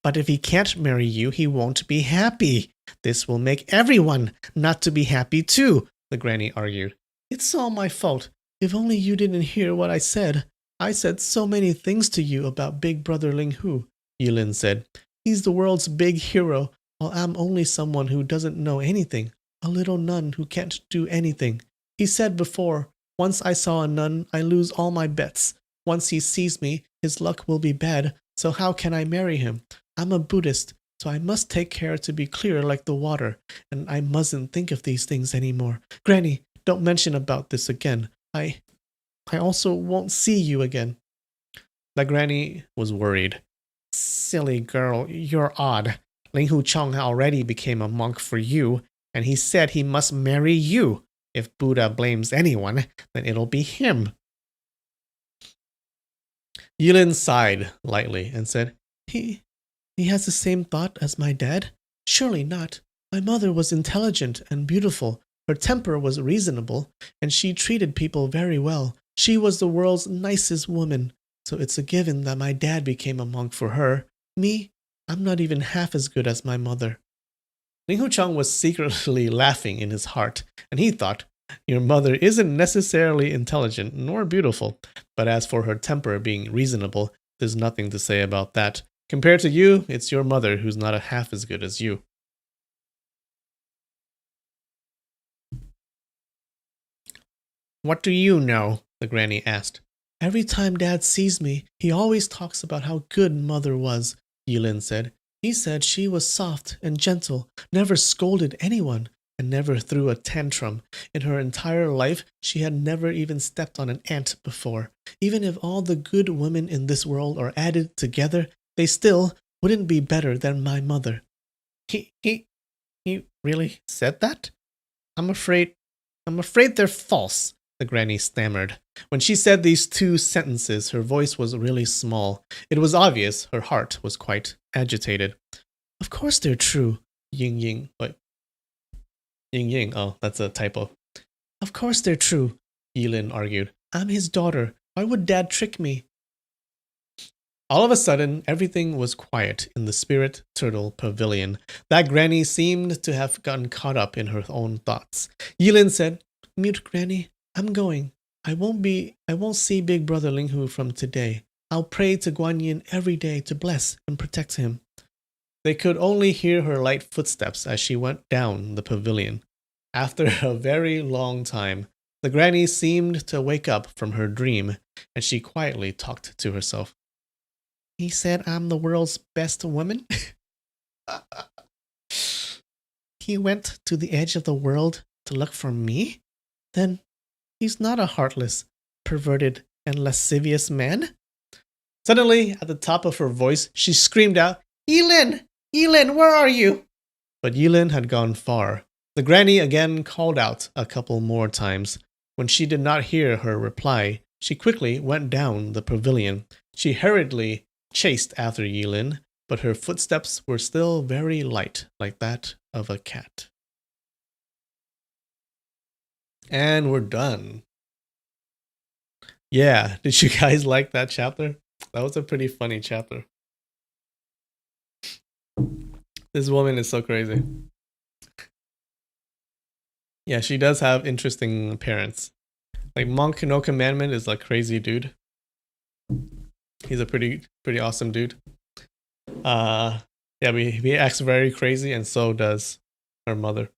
But if he can't marry you, he won't be happy. This will make everyone not to be happy too, the granny argued. It's all my fault. If only you didn't hear what I said. I said so many things to you about Big Brother Linghu, Yilin said. He's the world's big hero, while I'm only someone who doesn't know anything. A little nun who can't do anything. He said before, once I saw a nun, I lose all my bets. Once he sees me, his luck will be bad, so how can I marry him? I'm a Buddhist, so I must take care to be clear like the water, and I mustn't think of these things anymore. Granny, don't mention about this again. I also won't see you again. The granny was worried. Silly girl, you're odd. Ling Huchong already became a monk for you, and he said he must marry you. If Buddha blames anyone, then it'll be him. Yilin sighed lightly and said, He has the same thought as my dad? Surely not. My mother was intelligent and beautiful. Her temper was reasonable, and she treated people very well. She was the world's nicest woman, so it's a given that my dad became a monk for her. Me, I'm not even half as good as my mother. Ling Hucheng was secretly laughing in his heart, and he thought, your mother isn't necessarily intelligent nor beautiful, but as for her temper being reasonable, there's nothing to say about that. Compared to you, it's your mother who's not half as good as you. What do you know? The granny asked. Every time Dad sees me, he always talks about how good Mother was, Yilin said. He said she was soft and gentle, never scolded anyone, and never threw a tantrum. In her entire life, she had never even stepped on an ant before. Even if all the good women in this world are added together, they still wouldn't be better than my mother. He really said that? I'm afraid they're false, the granny stammered. When she said these two sentences, her voice was really small. It was obvious her heart was quite agitated. Of course they're true, Ying. Oh, that's a typo. Of course they're true, Yilin argued. I'm his daughter. Why would Dad trick me? All of a sudden, everything was quiet in the Spirit Turtle Pavilion. That granny seemed to have gotten caught up in her own thoughts. Yilin said, Mute Granny, I'm going. I won't see Big Brother Linghu from today. I'll pray to Guan Yin every day to bless and protect him. They could only hear her light footsteps as she went down the pavilion. After a very long time, the granny seemed to wake up from her dream, and she quietly talked to herself. He said I'm the world's best woman? He went to the edge of the world to look for me? Then he's not a heartless, perverted, and lascivious man? Suddenly, at the top of her voice, she screamed out, Yilin! Yilin, where are you? But Yilin had gone far. The granny again called out a couple more times. When she did not hear her reply, she quickly went down the pavilion. She hurriedly chased after Yilin, but her footsteps were still very light, like that of a cat. And we're done. Yeah, did you guys like that chapter? That was a pretty funny chapter. This woman is so crazy. Yeah, she does have interesting parents. Like Monk No Commandment is like crazy dude. He's a pretty awesome dude. Yeah, he acts very crazy, and so does her mother.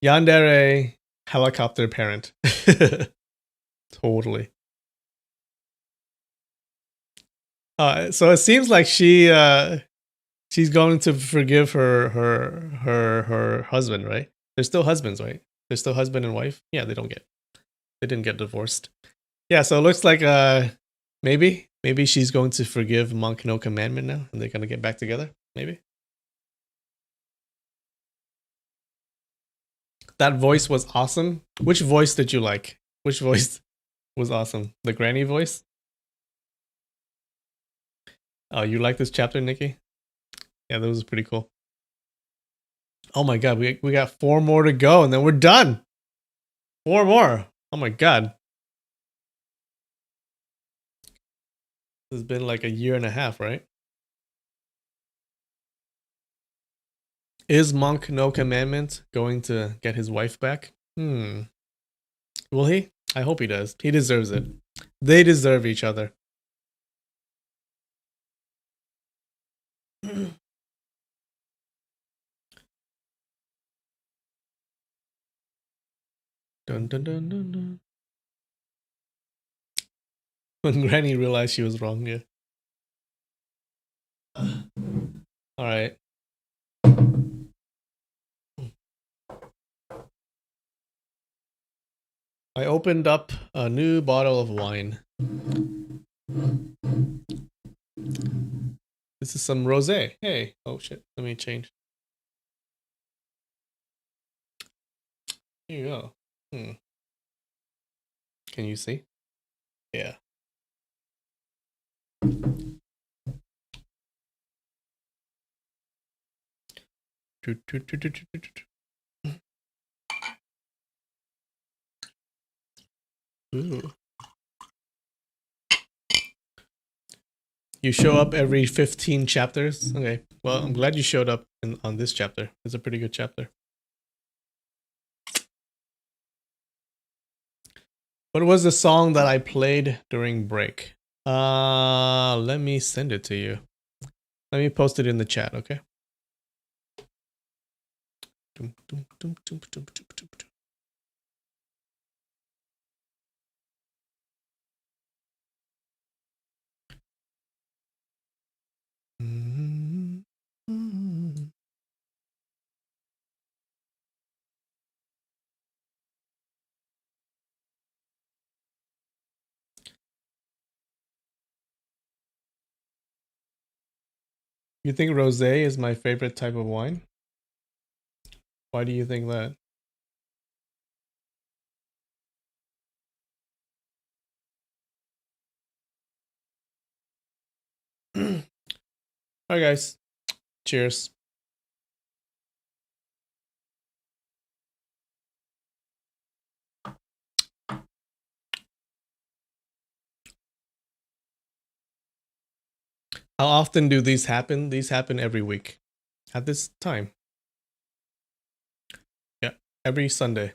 Yandere, helicopter parent. Totally. So it seems like she's going to forgive her husband, right? They're still husbands, right? They're still husband and wife. Yeah, they didn't get divorced. Yeah, so it looks like maybe she's going to forgive Monk No Commandment now, and they're gonna get back together. Maybe. That voice was awesome. Which voice did you like? Which voice was awesome? The granny voice? Oh, you like this chapter, Nikki? Yeah, that was pretty cool. Oh my god, we got 4 more to go, and then we're done. 4 more. Oh my god. This has been like a year and a half, right? Is Monk No Commandment going to get his wife back? Will he? I hope he does. He deserves it. They deserve each other. Dun, dun, dun, dun, dun. When Granny realized she was wrong, yeah. Alright. I opened up a new bottle of wine. This is some rosé. Hey. Oh shit. Let me change. Here you go. Can you see? Yeah. Ooh. You show up every 15 chapters? Okay. Well, I'm glad you showed up on this chapter. It's a pretty good chapter. What was the song that I played during break? Let me send it to you. Let me post it in the chat, okay? You think rosé is my favorite type of wine? Why do you think that? Alright guys, cheers. How often do these happen? These happen every week at this time. Yeah, every Sunday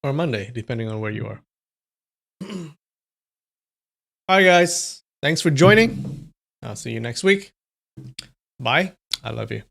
or Monday, depending on where you are. Alright guys, thanks for joining. I'll see you next week. Bye. I love you.